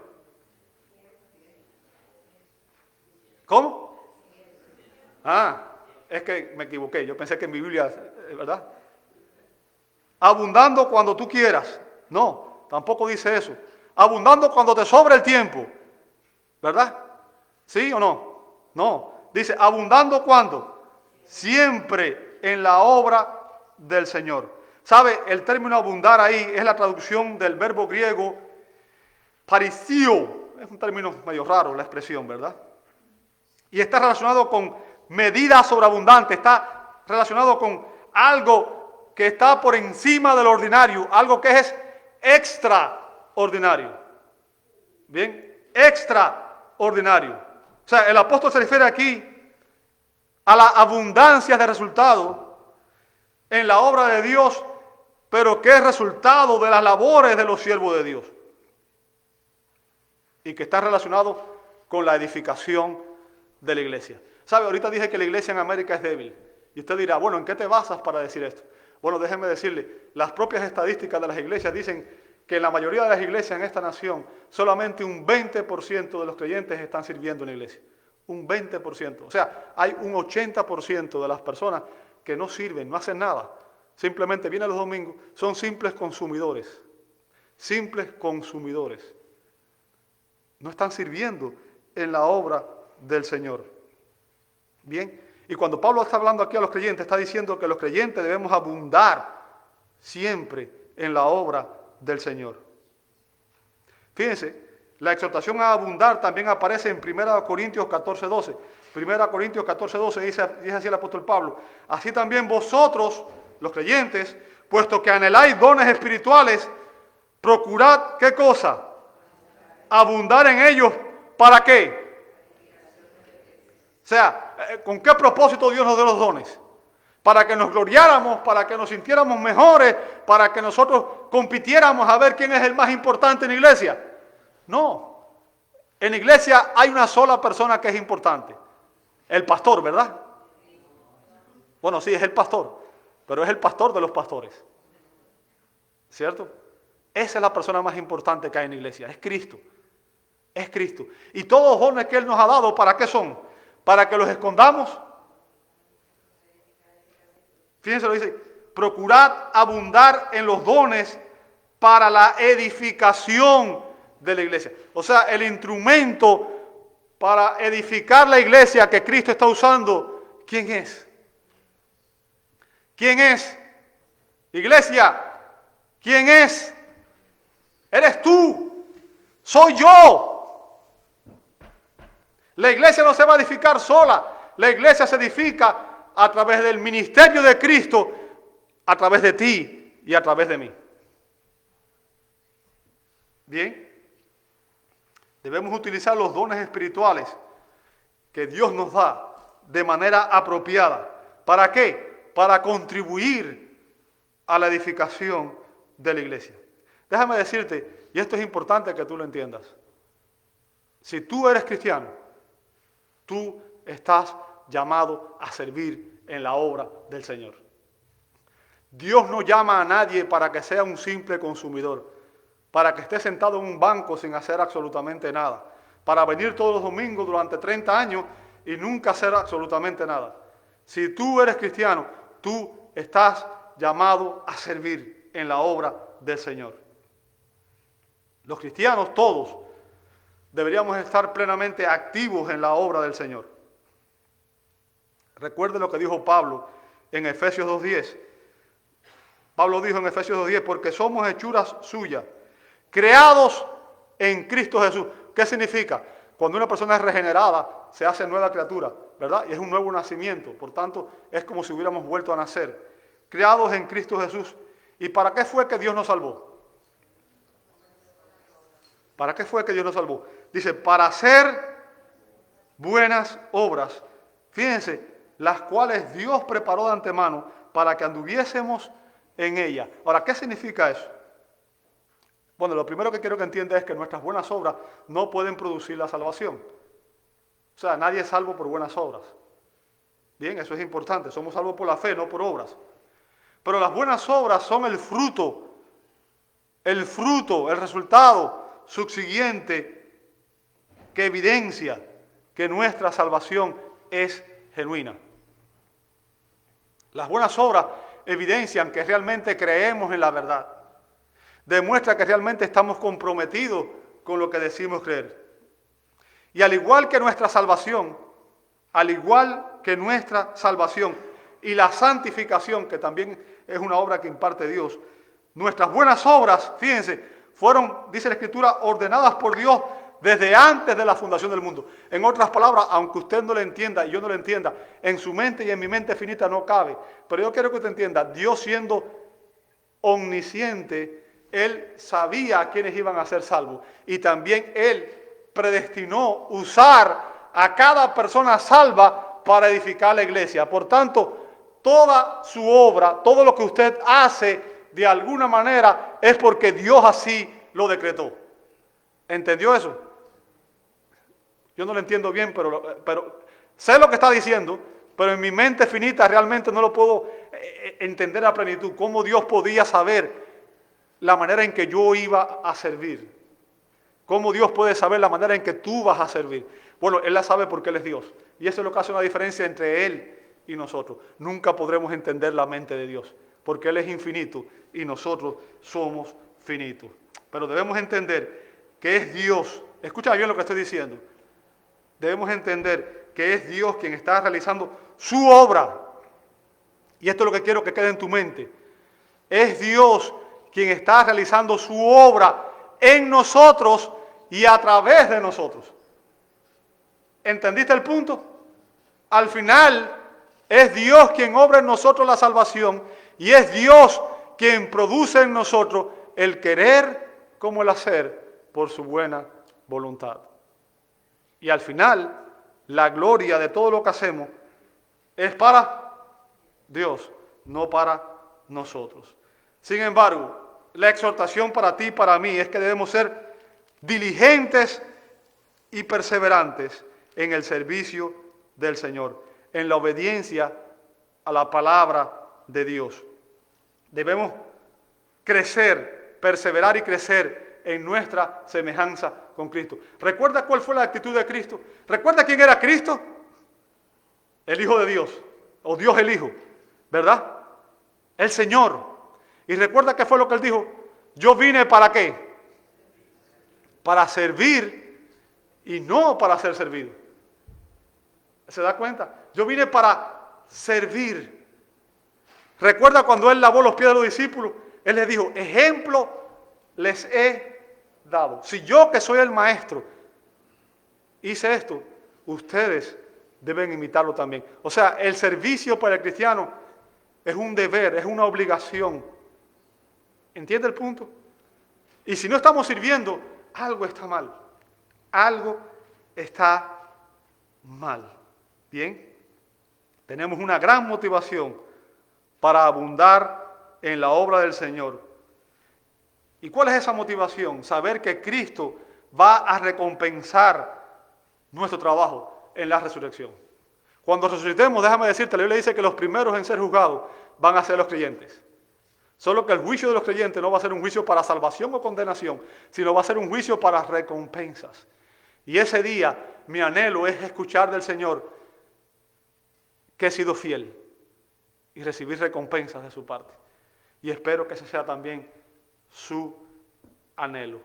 ¿Cómo? Es que me equivoqué. Yo pensé que en mi Biblia, ¿verdad? Abundando cuando tú quieras. No, tampoco dice eso. Abundando cuando te sobre el tiempo. ¿Verdad? ¿Sí o no? No. Dice, abundando cuando. Siempre en la obra del Señor. ¿Sabe? El término abundar ahí es la traducción del verbo griego parisio. Es un término medio raro la expresión, ¿verdad? Y está relacionado con medida sobreabundante. Está relacionado con algo que está por encima de lo ordinario. Algo que es extraordinario. Bien, extraordinario. O sea, el apóstol se refiere aquí a la abundancia de resultados en la obra de Dios, pero que es resultado de las labores de los siervos de Dios. Y que está relacionado con la edificación de la iglesia. ¿Sabe? Ahorita dije que la iglesia en América es débil. Y usted dirá, bueno, ¿en qué te basas para decir esto? Bueno, déjeme decirle, las propias estadísticas de las iglesias dicen que en la mayoría de las iglesias en esta nación, solamente un 20% de los creyentes están sirviendo en la iglesia. Un 20%. O sea, hay un 80% de las personas que no sirven, no hacen nada. Simplemente vienen los domingos, son simples consumidores. Simples consumidores. No están sirviendo en la obra del Señor. Bien, y cuando Pablo está hablando aquí a los creyentes, está diciendo que los creyentes debemos abundar siempre en la obra del Señor. Fíjense, la exhortación a abundar también aparece en 1 Corintios 14:12. 1 Corintios 14:12 dice así el apóstol Pablo, así también vosotros, los creyentes, puesto que anheláis dones espirituales, procurad, ¿qué cosa? Abundar en ellos, ¿para qué? O sea, ¿con qué propósito Dios nos dio los dones? Para que nos gloriáramos, para que nos sintiéramos mejores, para que nosotros compitiéramos a ver quién es el más importante en la iglesia. No, en la iglesia hay una sola persona que es importante, el pastor, ¿verdad? Bueno, sí, es el pastor, pero es el pastor de los pastores, ¿cierto? Esa es la persona más importante que hay en la iglesia, es Cristo, es Cristo. Y todos los dones que Él nos ha dado, ¿para qué son? ¿Para que los escondamos? Fíjense lo que dice, procurad abundar en los dones para la edificación de la iglesia. O sea, el instrumento para edificar la iglesia que Cristo está usando, ¿quién es? ¿Quién es? Iglesia, ¿quién es? Eres tú, soy yo. La iglesia no se va a edificar sola, la iglesia se edifica a través del ministerio de Cristo, a través de ti y a través de mí. Bien, debemos utilizar los dones espirituales que Dios nos da de manera apropiada. ¿Para qué? Para contribuir a la edificación de la iglesia. Déjame decirte, y esto es importante que tú lo entiendas, si tú eres cristiano, tú estás llamado a servir en la obra del Señor. Dios no llama a nadie para que sea un simple consumidor, para que esté sentado en un banco sin hacer absolutamente nada, para venir todos los domingos durante 30 años y nunca hacer absolutamente nada. Si tú eres cristiano, tú estás llamado a servir en la obra del Señor. Los cristianos todos deberíamos estar plenamente activos en la obra del Señor. Recuerde lo que dijo Pablo en Efesios 2:10. Pablo dijo en Efesios 2:10, porque somos hechuras suyas, creados en Cristo Jesús. ¿Qué significa? Cuando una persona es regenerada, se hace nueva criatura, ¿verdad? Y es un nuevo nacimiento. Por tanto, es como si hubiéramos vuelto a nacer. Creados en Cristo Jesús. ¿Y para qué fue que Dios nos salvó? ¿Para qué fue que Dios nos salvó? Dice, para hacer buenas obras. Fíjense, las cuales Dios preparó de antemano para que anduviésemos en ellas. Ahora, ¿qué significa eso? Bueno, lo primero que quiero que entienda es que nuestras buenas obras no pueden producir la salvación. O sea, nadie es salvo por buenas obras. Bien, eso es importante. Somos salvos por la fe, no por obras. Pero las buenas obras son el fruto, el resultado subsiguiente que evidencia que nuestra salvación es genuina. Las buenas obras evidencian que realmente creemos en la verdad. Demuestra que realmente estamos comprometidos con lo que decimos creer. Y al igual que nuestra salvación y la santificación, que también es una obra que imparte Dios, nuestras buenas obras, fíjense, fueron, dice la Escritura, ordenadas por Dios desde antes de la fundación del mundo. En otras palabras, aunque usted no lo entienda y yo no lo entienda, en su mente y en mi mente finita no cabe. Pero yo quiero que usted entienda, Dios siendo omnisciente, Él sabía a quiénes iban a ser salvos. Y también Él predestinó usar a cada persona salva para edificar la iglesia. Por tanto, toda su obra, todo lo que usted hace, de alguna manera, es porque Dios así lo decretó. ¿Entendió eso? Yo no lo entiendo bien, pero sé lo que está diciendo, pero en mi mente finita realmente no lo puedo entender a plenitud. ¿Cómo Dios podía saber la manera en que yo iba a servir? ¿Cómo Dios puede saber la manera en que tú vas a servir? Bueno, Él la sabe porque Él es Dios. Y eso es lo que hace una diferencia entre Él y nosotros. Nunca podremos entender la mente de Dios, porque Él es infinito y nosotros somos finitos. Pero debemos entender que es Dios. Escucha bien lo que estoy diciendo. Debemos entender que es Dios quien está realizando su obra. Y esto es lo que quiero que quede en tu mente. Es Dios quien está realizando su obra en nosotros y a través de nosotros. ¿Entendiste el punto? Al final es Dios quien obra en nosotros la salvación y es Dios quien produce en nosotros el querer como el hacer por su buena voluntad. Y al final, la gloria de todo lo que hacemos es para Dios, no para nosotros. Sin embargo, la exhortación para ti y para mí es que debemos ser diligentes y perseverantes en el servicio del Señor, en la obediencia a la palabra de Dios. Debemos crecer, perseverar y crecer en nuestra semejanza con Cristo. ¿Recuerda cuál fue la actitud de Cristo? ¿Recuerda quién era Cristo? El Hijo de Dios, o Dios el Hijo, ¿verdad? el Señor. Y recuerda qué fue lo que Él dijo. Yo vine ¿para qué? Para servir y no para ser servido. ¿Se da cuenta? Yo vine para servir. Recuerda cuando Él lavó los pies de los discípulos, Él les dijo, ejemplo les he dado. Si yo que soy el maestro hice esto, ustedes deben imitarlo también. O sea, el servicio para el cristiano es un deber, es una obligación. ¿Entiende el punto? Y si no estamos sirviendo, algo está mal. Algo está mal. Bien, tenemos una gran motivación para abundar en la obra del Señor. ¿Y cuál es esa motivación? Saber que Cristo va a recompensar nuestro trabajo en la resurrección. Cuando resucitemos, déjame decirte, la Biblia dice que los primeros en ser juzgados van a ser los creyentes. Solo que el juicio de los creyentes no va a ser un juicio para salvación o condenación, sino va a ser un juicio para recompensas. Y ese día, mi anhelo es escuchar del Señor que he sido fiel y recibir recompensas de su parte. Y espero que ese sea también su anhelo.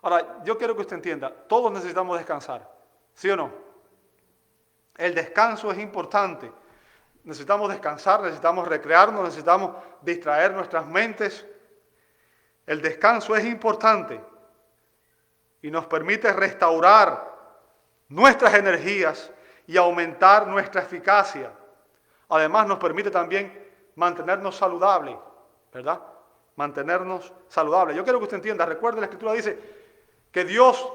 Ahora, yo quiero que usted entienda, todos necesitamos descansar, ¿sí o no? El descanso es importante. Necesitamos descansar, necesitamos recrearnos, necesitamos distraer nuestras mentes. El descanso es importante y nos permite restaurar nuestras energías y aumentar nuestra eficacia. Además, nos permite también mantenernos saludables, ¿verdad? Mantenernos saludables. Yo quiero que usted entienda, recuerde, la Escritura dice que Dios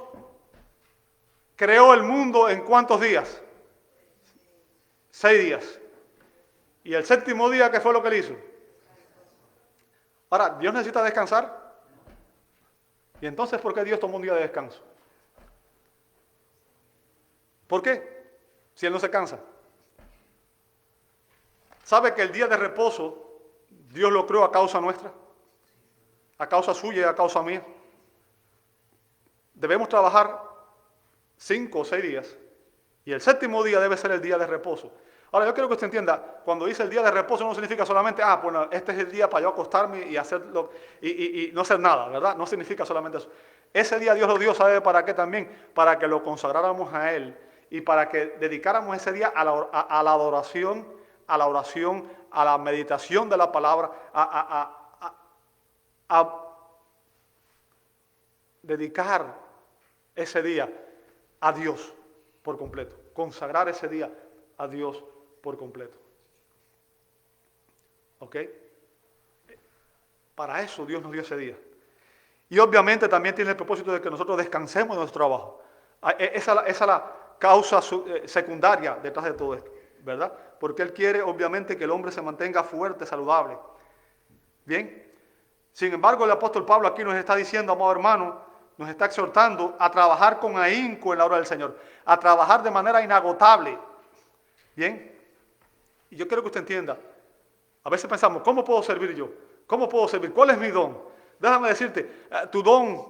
creó el mundo en ¿cuántos días? 6 días. ¿Y el séptimo día qué fue lo que él hizo? Ahora, ¿Dios necesita descansar? ¿Y entonces por qué Dios tomó un día de descanso? ¿Por qué? Si Él no se cansa. ¿Sabe que el día de reposo Dios lo creó a causa nuestra? A causa suya y a causa mía. Debemos trabajar 5 o 6 días. Y el séptimo día debe ser el día de reposo. Ahora, yo quiero que usted entienda, cuando dice el día de reposo no significa solamente, bueno, este es el día para yo acostarme y hacerlo y no hacer nada, ¿verdad? No significa solamente eso. Ese día Dios lo dio, ¿sabe para qué también? Para que lo consagráramos a Él y para que dedicáramos ese día a la adoración, a la oración, a la meditación de la palabra, a dedicar ese día a Dios por completo, consagrar ese día a Dios por completo. ¿Ok? Para eso Dios nos dio ese día. Y obviamente también tiene el propósito de que nosotros descansemos de nuestro trabajo. Esa es la causa secundaria detrás de todo esto, ¿verdad? Porque Él quiere obviamente que el hombre se mantenga fuerte, saludable. Bien. Sin embargo, el apóstol Pablo aquí nos está diciendo, amado hermano, nos está exhortando a trabajar con ahínco en la obra del Señor, a trabajar de manera inagotable. Bien. Y yo quiero que usted entienda, a veces pensamos, ¿cómo puedo servir yo? ¿Cómo puedo servir? ¿Cuál es mi don? Déjame decirte, tu don,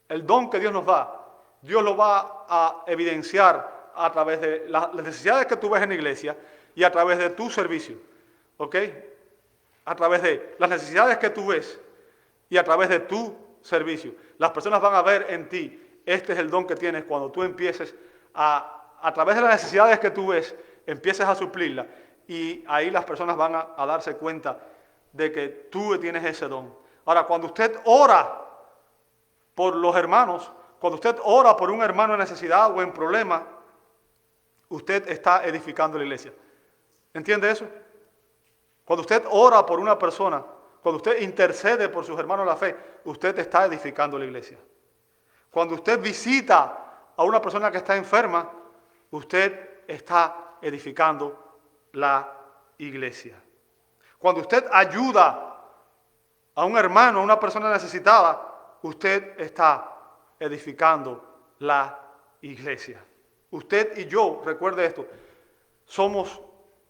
el don que Dios nos da, Dios lo va a evidenciar a través de las necesidades que tú ves en la iglesia y a través de tu servicio, ¿ok? A través de las necesidades que tú ves y a través de tu servicio. Las personas van a ver en ti, este es el don que tienes cuando tú empieces a través de las necesidades que tú ves, empieces a suplirlas y ahí las personas van a darse cuenta de que tú tienes ese don. Ahora, cuando usted ora por los hermanos, cuando usted ora por un hermano en necesidad o en problema, usted está edificando la iglesia. ¿Entiende eso? Cuando usted ora por una persona, cuando usted intercede por sus hermanos en la fe, usted está edificando la iglesia. Cuando usted visita a una persona que está enferma, usted está edificando la iglesia. Cuando usted ayuda a un hermano, a una persona necesitada, usted está edificando la iglesia. Usted y yo, recuerde esto, somos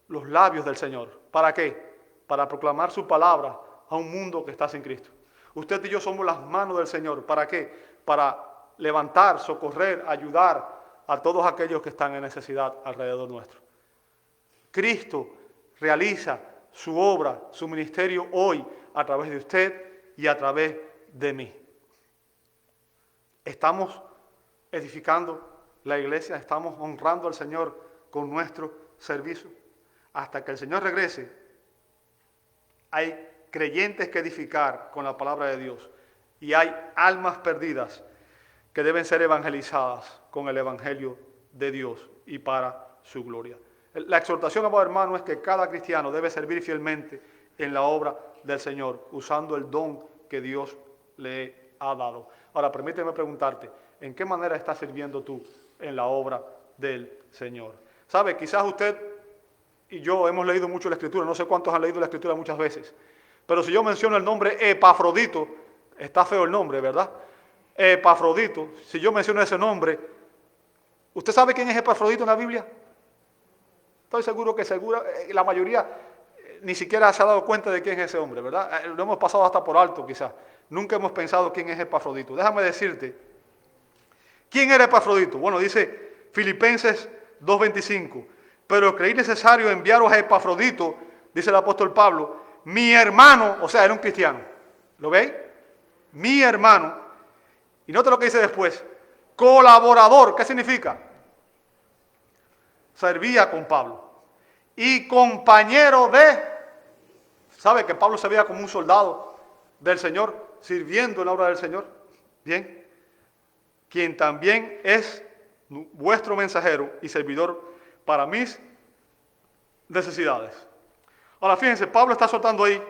los labios del Señor. ¿Para qué? Para proclamar su palabra a un mundo que está sin Cristo. Usted y yo somos las manos del Señor. ¿Para qué? Para levantar, socorrer, ayudar a todos aquellos que están en necesidad alrededor nuestro. Cristo realiza su obra, su ministerio hoy a través de usted y a través de mí. Estamos edificando la iglesia, estamos honrando al Señor con nuestro servicio. Hasta que el Señor regrese, hay creyentes que edificar con la palabra de Dios y hay almas perdidas que deben ser evangelizadas con el evangelio de Dios y para su gloria. La exhortación, amado hermano, es que cada cristiano debe servir fielmente en la obra del Señor, usando el don que Dios le ha dado. Ahora, permíteme preguntarte, ¿en qué manera estás sirviendo tú en la obra del Señor? ¿Sabe? Quizás usted y yo hemos leído mucho la Escritura, no sé cuántos han leído la Escritura muchas veces, pero si yo menciono el nombre Epafrodito, está feo el nombre, ¿verdad? Epafrodito, si yo menciono ese nombre, ¿usted sabe quién es Epafrodito en la Biblia? Estoy seguro que la mayoría ni siquiera se ha dado cuenta de quién es ese hombre, ¿verdad? Lo hemos pasado hasta por alto quizás. Nunca hemos pensado quién es Epafrodito. Déjame decirte, ¿quién era Epafrodito? Bueno, dice Filipenses 2:25, pero creí necesario enviaros a Epafrodito, dice el apóstol Pablo, mi hermano, o sea, era un cristiano. ¿Lo veis? Mi hermano. Y nota lo que dice después, colaborador. ¿Qué significa? Servía con Pablo. Y compañero de, ¿sabe que Pablo se veía como un soldado del Señor, sirviendo en la obra del Señor? Bien. Quien también es vuestro mensajero y servidor para mis necesidades. Ahora fíjense, Pablo está soltando ahí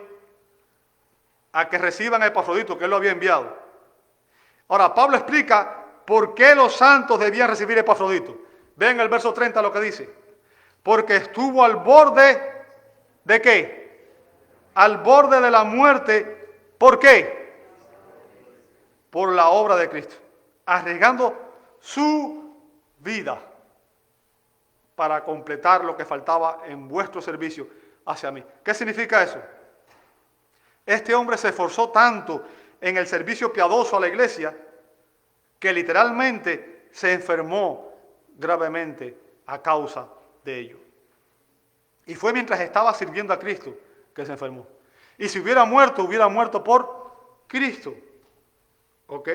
a que reciban a Epafrodito, que él lo había enviado. Ahora, Pablo explica por qué los santos debían recibir a Epafrodito. Vean el verso 30 lo que dice. Porque estuvo al borde, ¿de qué? Al borde de la muerte. ¿Por qué? Por la obra de Cristo. Arriesgando su vida para completar lo que faltaba en vuestro servicio hacia mí. ¿Qué significa eso? Este hombre se esforzó tanto en el servicio piadoso a la iglesia que literalmente se enfermó gravemente a causa de ello. Y fue mientras estaba sirviendo a Cristo que se enfermó. Y si hubiera muerto por Cristo. ¿Ok?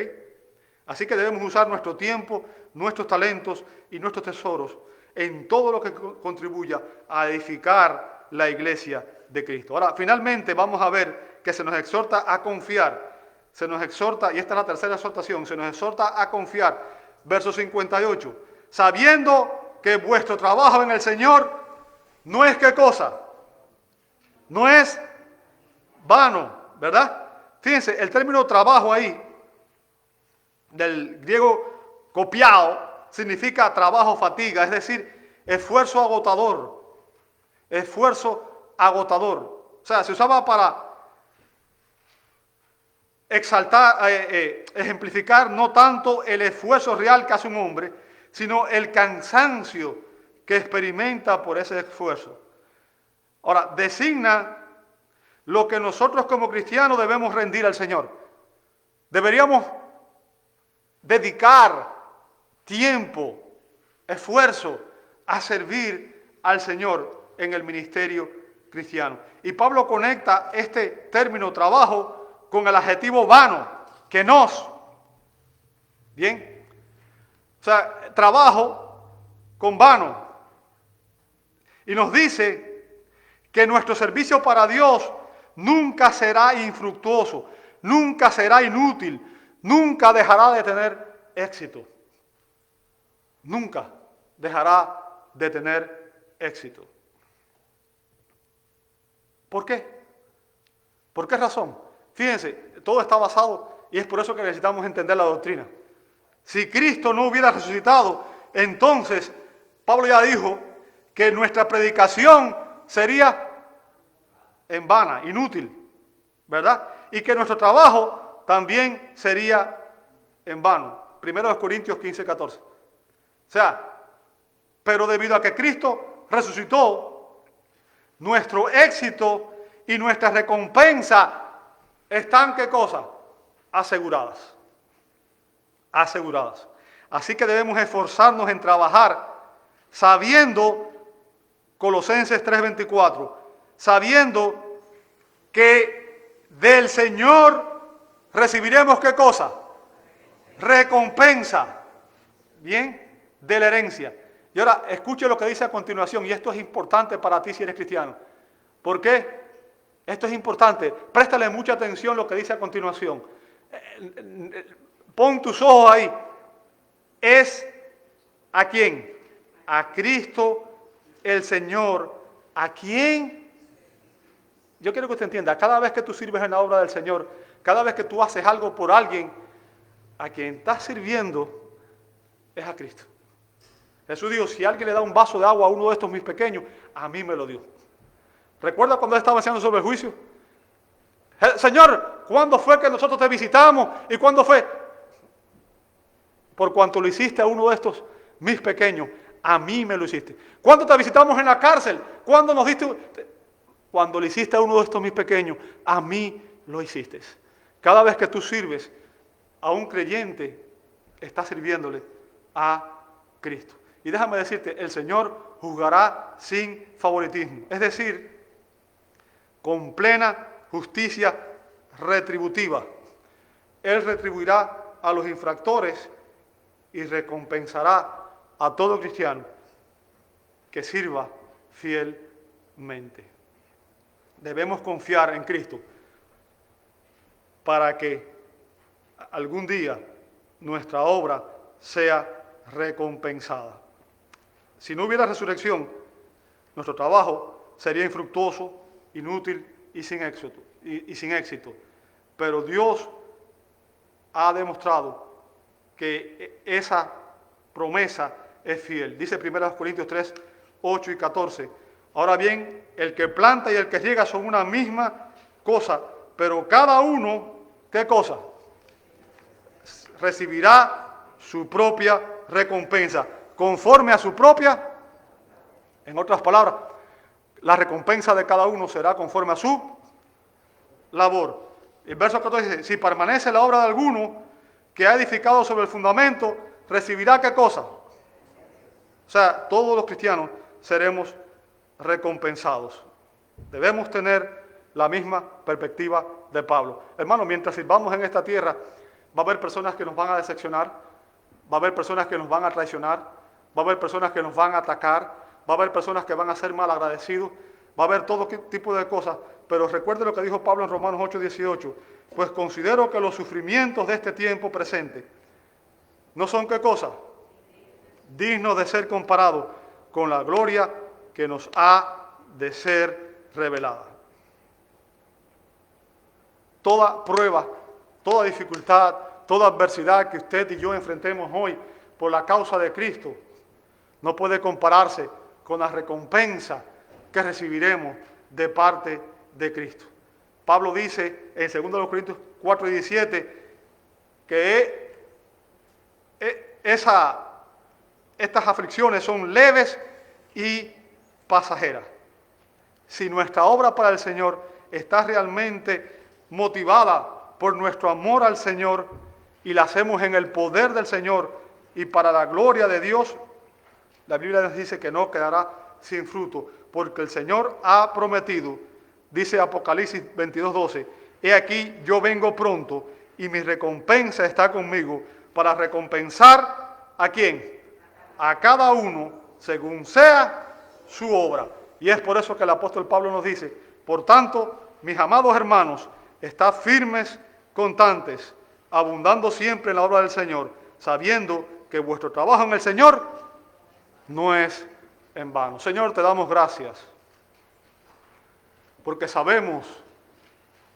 Así que debemos usar nuestro tiempo, nuestros talentos y nuestros tesoros en todo lo que contribuya a edificar la iglesia de Cristo. Ahora, finalmente vamos a ver que se nos exhorta a confiar. Se nos exhorta, y esta es la tercera exhortación, se nos exhorta a confiar. Verso 58. Sabiendo que vuestro trabajo en el Señor no es ¿qué cosa? No es vano, ¿verdad? Fíjense, el término trabajo ahí, del griego copiado, significa trabajo, fatiga, es decir, esfuerzo agotador. Esfuerzo agotador. O sea, se usaba para exaltar, ejemplificar no tanto el esfuerzo real que hace un hombre, sino el cansancio que experimenta por ese esfuerzo. Ahora, designa lo que nosotros como cristianos debemos rendir al Señor. Deberíamos dedicar tiempo, esfuerzo a servir al Señor en el ministerio cristiano. Y Pablo conecta este término trabajo con el adjetivo vano, kenos. Bien. O sea, trabajo con vano. Y nos dice que nuestro servicio para Dios nunca será infructuoso, nunca será inútil, nunca dejará de tener éxito. Nunca dejará de tener éxito. ¿Por qué? ¿Por qué razón? Fíjense, todo está basado, y es por eso que necesitamos entender la doctrina. Si Cristo no hubiera resucitado, entonces Pablo ya dijo que nuestra predicación sería en vana, inútil, ¿verdad? Y que nuestro trabajo también sería en vano. 1 Corintios 15:14. O sea, pero debido a que Cristo resucitó, nuestro éxito y nuestra recompensa están, ¿qué cosa? Aseguradas. Aseguradas. Así que debemos esforzarnos en trabajar sabiendo, Colosenses 3:24, sabiendo que del Señor recibiremos ¿qué cosa? Recompensa. Bien, de la herencia. Y ahora escuche lo que dice a continuación, y esto es importante para ti si eres cristiano. ¿Por qué? Esto es importante. Préstale mucha atención a lo que dice a continuación. Pon tus ojos ahí. Es ¿a quién? A Cristo el Señor. ¿A quién? Yo quiero que usted entienda, cada vez que tú sirves en la obra del Señor, cada vez que tú haces algo por alguien, a quien estás sirviendo es a Cristo. Jesús dijo, si alguien le da un vaso de agua a uno de estos mis pequeños, a mí me lo dio. ¿Recuerda cuando él estaba enseñando sobre el juicio? Señor, ¿cuándo fue que nosotros te visitamos? ¿Y cuándo fue? Por cuanto lo hiciste a uno de estos mis pequeños, a mí me lo hiciste. ¿Cuándo te visitamos en la cárcel? ¿Cuándo nos diste? Cuando le hiciste a uno de estos mis pequeños, a mí lo hiciste. Cada vez que tú sirves a un creyente, estás sirviéndole a Cristo. Y déjame decirte, el Señor juzgará sin favoritismo. Es decir, con plena justicia retributiva. Él retribuirá a los infractores y recompensará a todo cristiano que sirva fielmente. Debemos confiar en Cristo para que algún día nuestra obra sea recompensada. Si no hubiera resurrección, nuestro trabajo sería infructuoso, inútil y sin éxito. Pero Dios ha demostrado que esa promesa es fiel. Dice 1 Corintios 3, 8 y 14. Ahora bien, el que planta y el que riega son una misma cosa, pero cada uno, ¿qué cosa? Recibirá su propia recompensa, conforme a su propia, en otras palabras, la recompensa de cada uno será conforme a su labor. El verso 14 dice, si permanece la obra de alguno que ha edificado sobre el fundamento, recibirá ¿qué cosa? O sea, todos los cristianos seremos recompensados. Debemos tener la misma perspectiva de Pablo. Hermano, mientras sirvamos en esta tierra, va a haber personas que nos van a decepcionar, va a haber personas que nos van a traicionar, va a haber personas que nos van a atacar, va a haber personas que van a ser mal agradecidos, va a haber todo tipo de cosas, pero recuerde lo que dijo Pablo en Romanos 8:18, pues considero que los sufrimientos de este tiempo presente no son ¿qué cosa? Dignos de ser comparados con la gloria que nos ha de ser revelada. Toda prueba, toda dificultad, toda adversidad que usted y yo enfrentemos hoy por la causa de Cristo, no puede compararse con la recompensa que recibiremos de parte de Cristo. Pablo dice en 2 Corintios 4:17 que estas aflicciones son leves y pasajeras. Si nuestra obra para el Señor está realmente motivada por nuestro amor al Señor y la hacemos en el poder del Señor y para la gloria de Dios, la Biblia nos dice que no quedará sin fruto, porque el Señor ha prometido, dice Apocalipsis 22:12, he aquí yo vengo pronto y mi recompensa está conmigo para recompensar ¿a quién? A cada uno según sea su obra. Y es por eso que el apóstol Pablo nos dice, por tanto, mis amados hermanos, estad firmes, constantes, abundando siempre en la obra del Señor, sabiendo que vuestro trabajo en el Señor no es en vano. Señor, te damos gracias, porque sabemos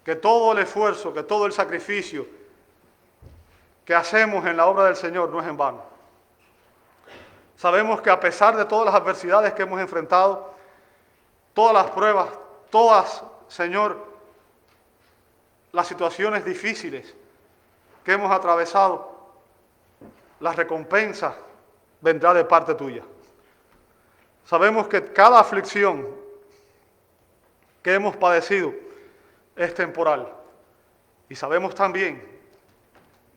que todo el esfuerzo, que todo el sacrificio que hacemos en la obra del Señor no es en vano. Sabemos que a pesar de todas las adversidades que hemos enfrentado, todas las pruebas, todas, Señor, las situaciones difíciles que hemos atravesado, la recompensa vendrá de parte tuya. Sabemos que cada aflicción que hemos padecido es temporal. Y sabemos también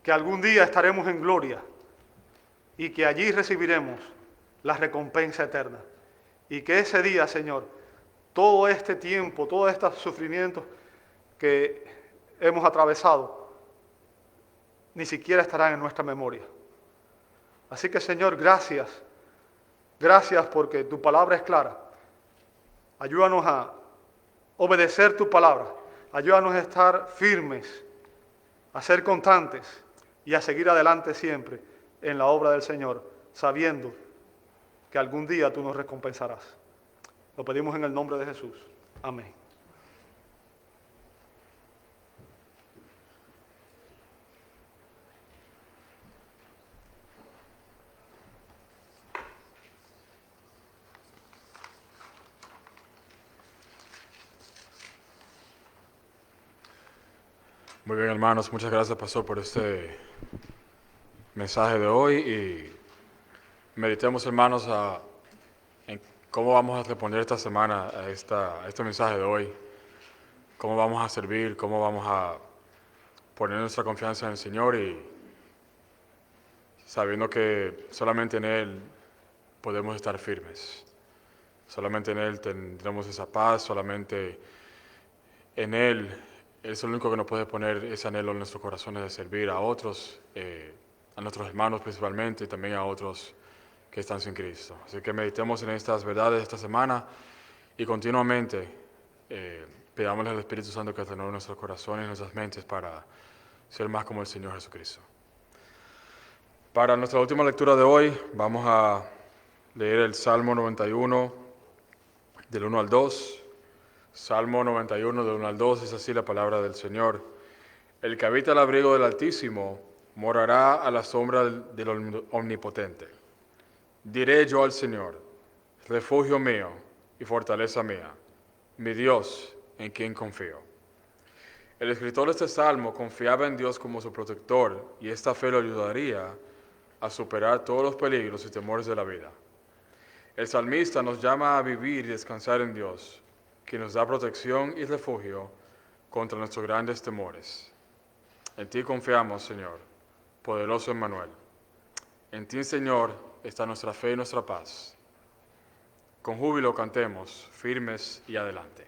que algún día estaremos en gloria y que allí recibiremos la recompensa eterna. Y que ese día, Señor, todo este tiempo, todos estos sufrimientos que hemos atravesado, ni siquiera estarán en nuestra memoria. Así que, Señor, gracias. Gracias porque tu palabra es clara. Ayúdanos a obedecer tu palabra. Ayúdanos a estar firmes, a ser constantes y a seguir adelante siempre en la obra del Señor, sabiendo que algún día tú nos recompensarás. Lo pedimos en el nombre de Jesús. Amén. Muy bien, hermanos, muchas gracias, pastor, por este mensaje de hoy y meditemos, hermanos, en cómo vamos a responder esta semana a este mensaje de hoy, cómo vamos a servir, cómo vamos a poner nuestra confianza en el Señor y sabiendo que solamente en Él podemos estar firmes, solamente en Él tendremos esa paz, solamente en Él es el único que nos puede poner ese anhelo en nuestros corazones de servir a otros, a nuestros hermanos principalmente y también a otros que están sin Cristo. Así que meditemos en estas verdades esta semana y continuamente pidámosle al Espíritu Santo que renueve nuestros corazones y nuestras mentes para ser más como el Señor Jesucristo. Para nuestra última lectura de hoy vamos a leer el Salmo 91 del 1 al 2. Salmo 91 del 1 al 2 es así la palabra del Señor. El que habita el abrigo del Altísimo morará a la sombra del Omnipotente. Diré yo al Señor, refugio mío y fortaleza mía, mi Dios en quien confío. El escritor de este salmo confiaba en Dios como su protector y esta fe lo ayudaría a superar todos los peligros y temores de la vida. El salmista nos llama a vivir y descansar en Dios, quien nos da protección y refugio contra nuestros grandes temores. En ti confiamos, Señor, poderoso Emmanuel. En ti, Señor, está nuestra fe y nuestra paz. Con júbilo cantemos, firmes y adelante.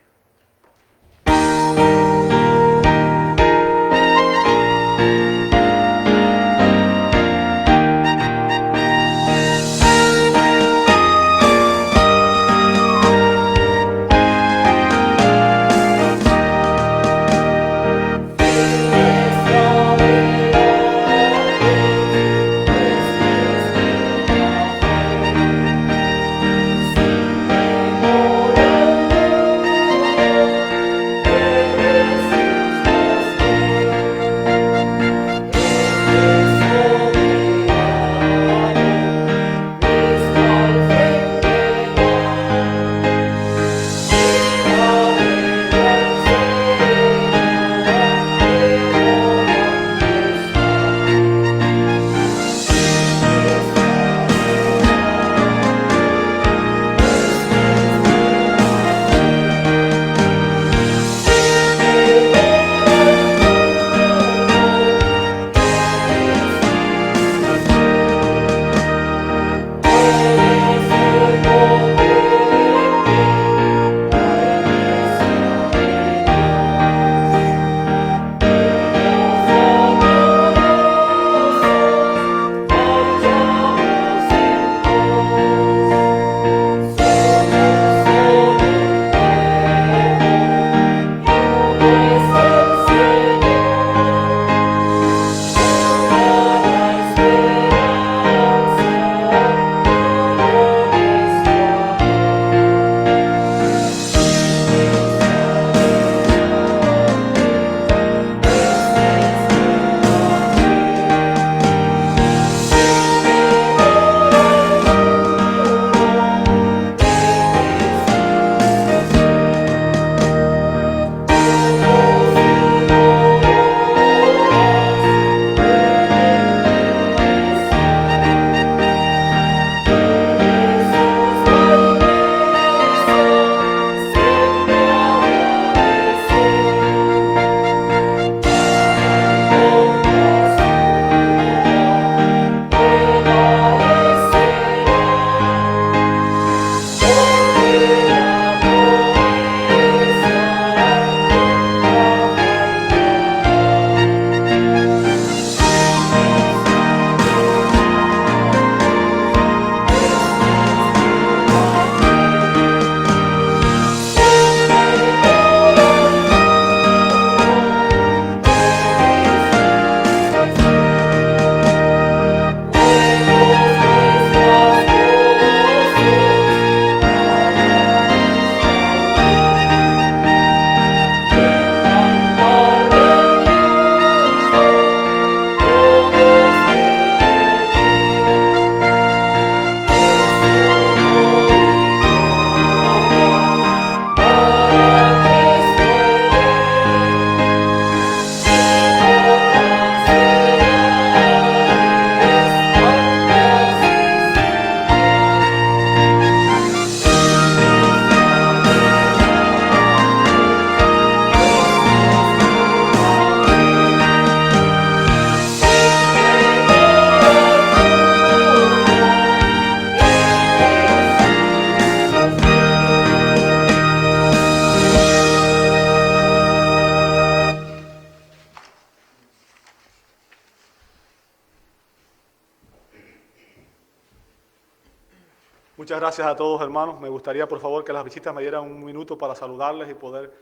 Muchas gracias a todos, hermanos. Me gustaría, por favor, que las visitas me dieran un minuto para saludarles y poder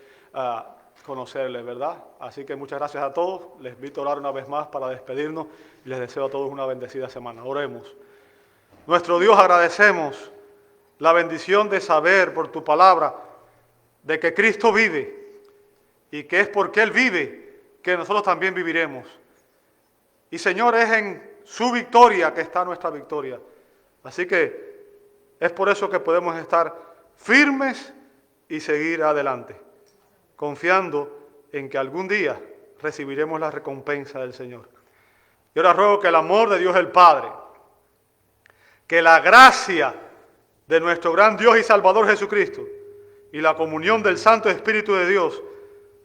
conocerles, ¿verdad? Así que muchas gracias a todos. Les invito a orar una vez más para despedirnos y les deseo a todos una bendecida semana. Oremos. Nuestro Dios, agradecemos la bendición de saber por tu palabra de que Cristo vive y que es porque Él vive que nosotros también viviremos. Y Señor, es en su victoria que está nuestra victoria. Así que es por eso que podemos estar firmes y seguir adelante, confiando en que algún día recibiremos la recompensa del Señor. Y ahora ruego que el amor de Dios el Padre, que la gracia de nuestro gran Dios y Salvador Jesucristo y la comunión del Santo Espíritu de Dios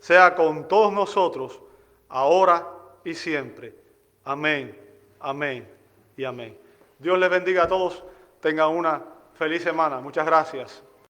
sea con todos nosotros, ahora y siempre. Amén, amén y amén. Dios les bendiga a todos. Tengan una feliz semana. Muchas gracias.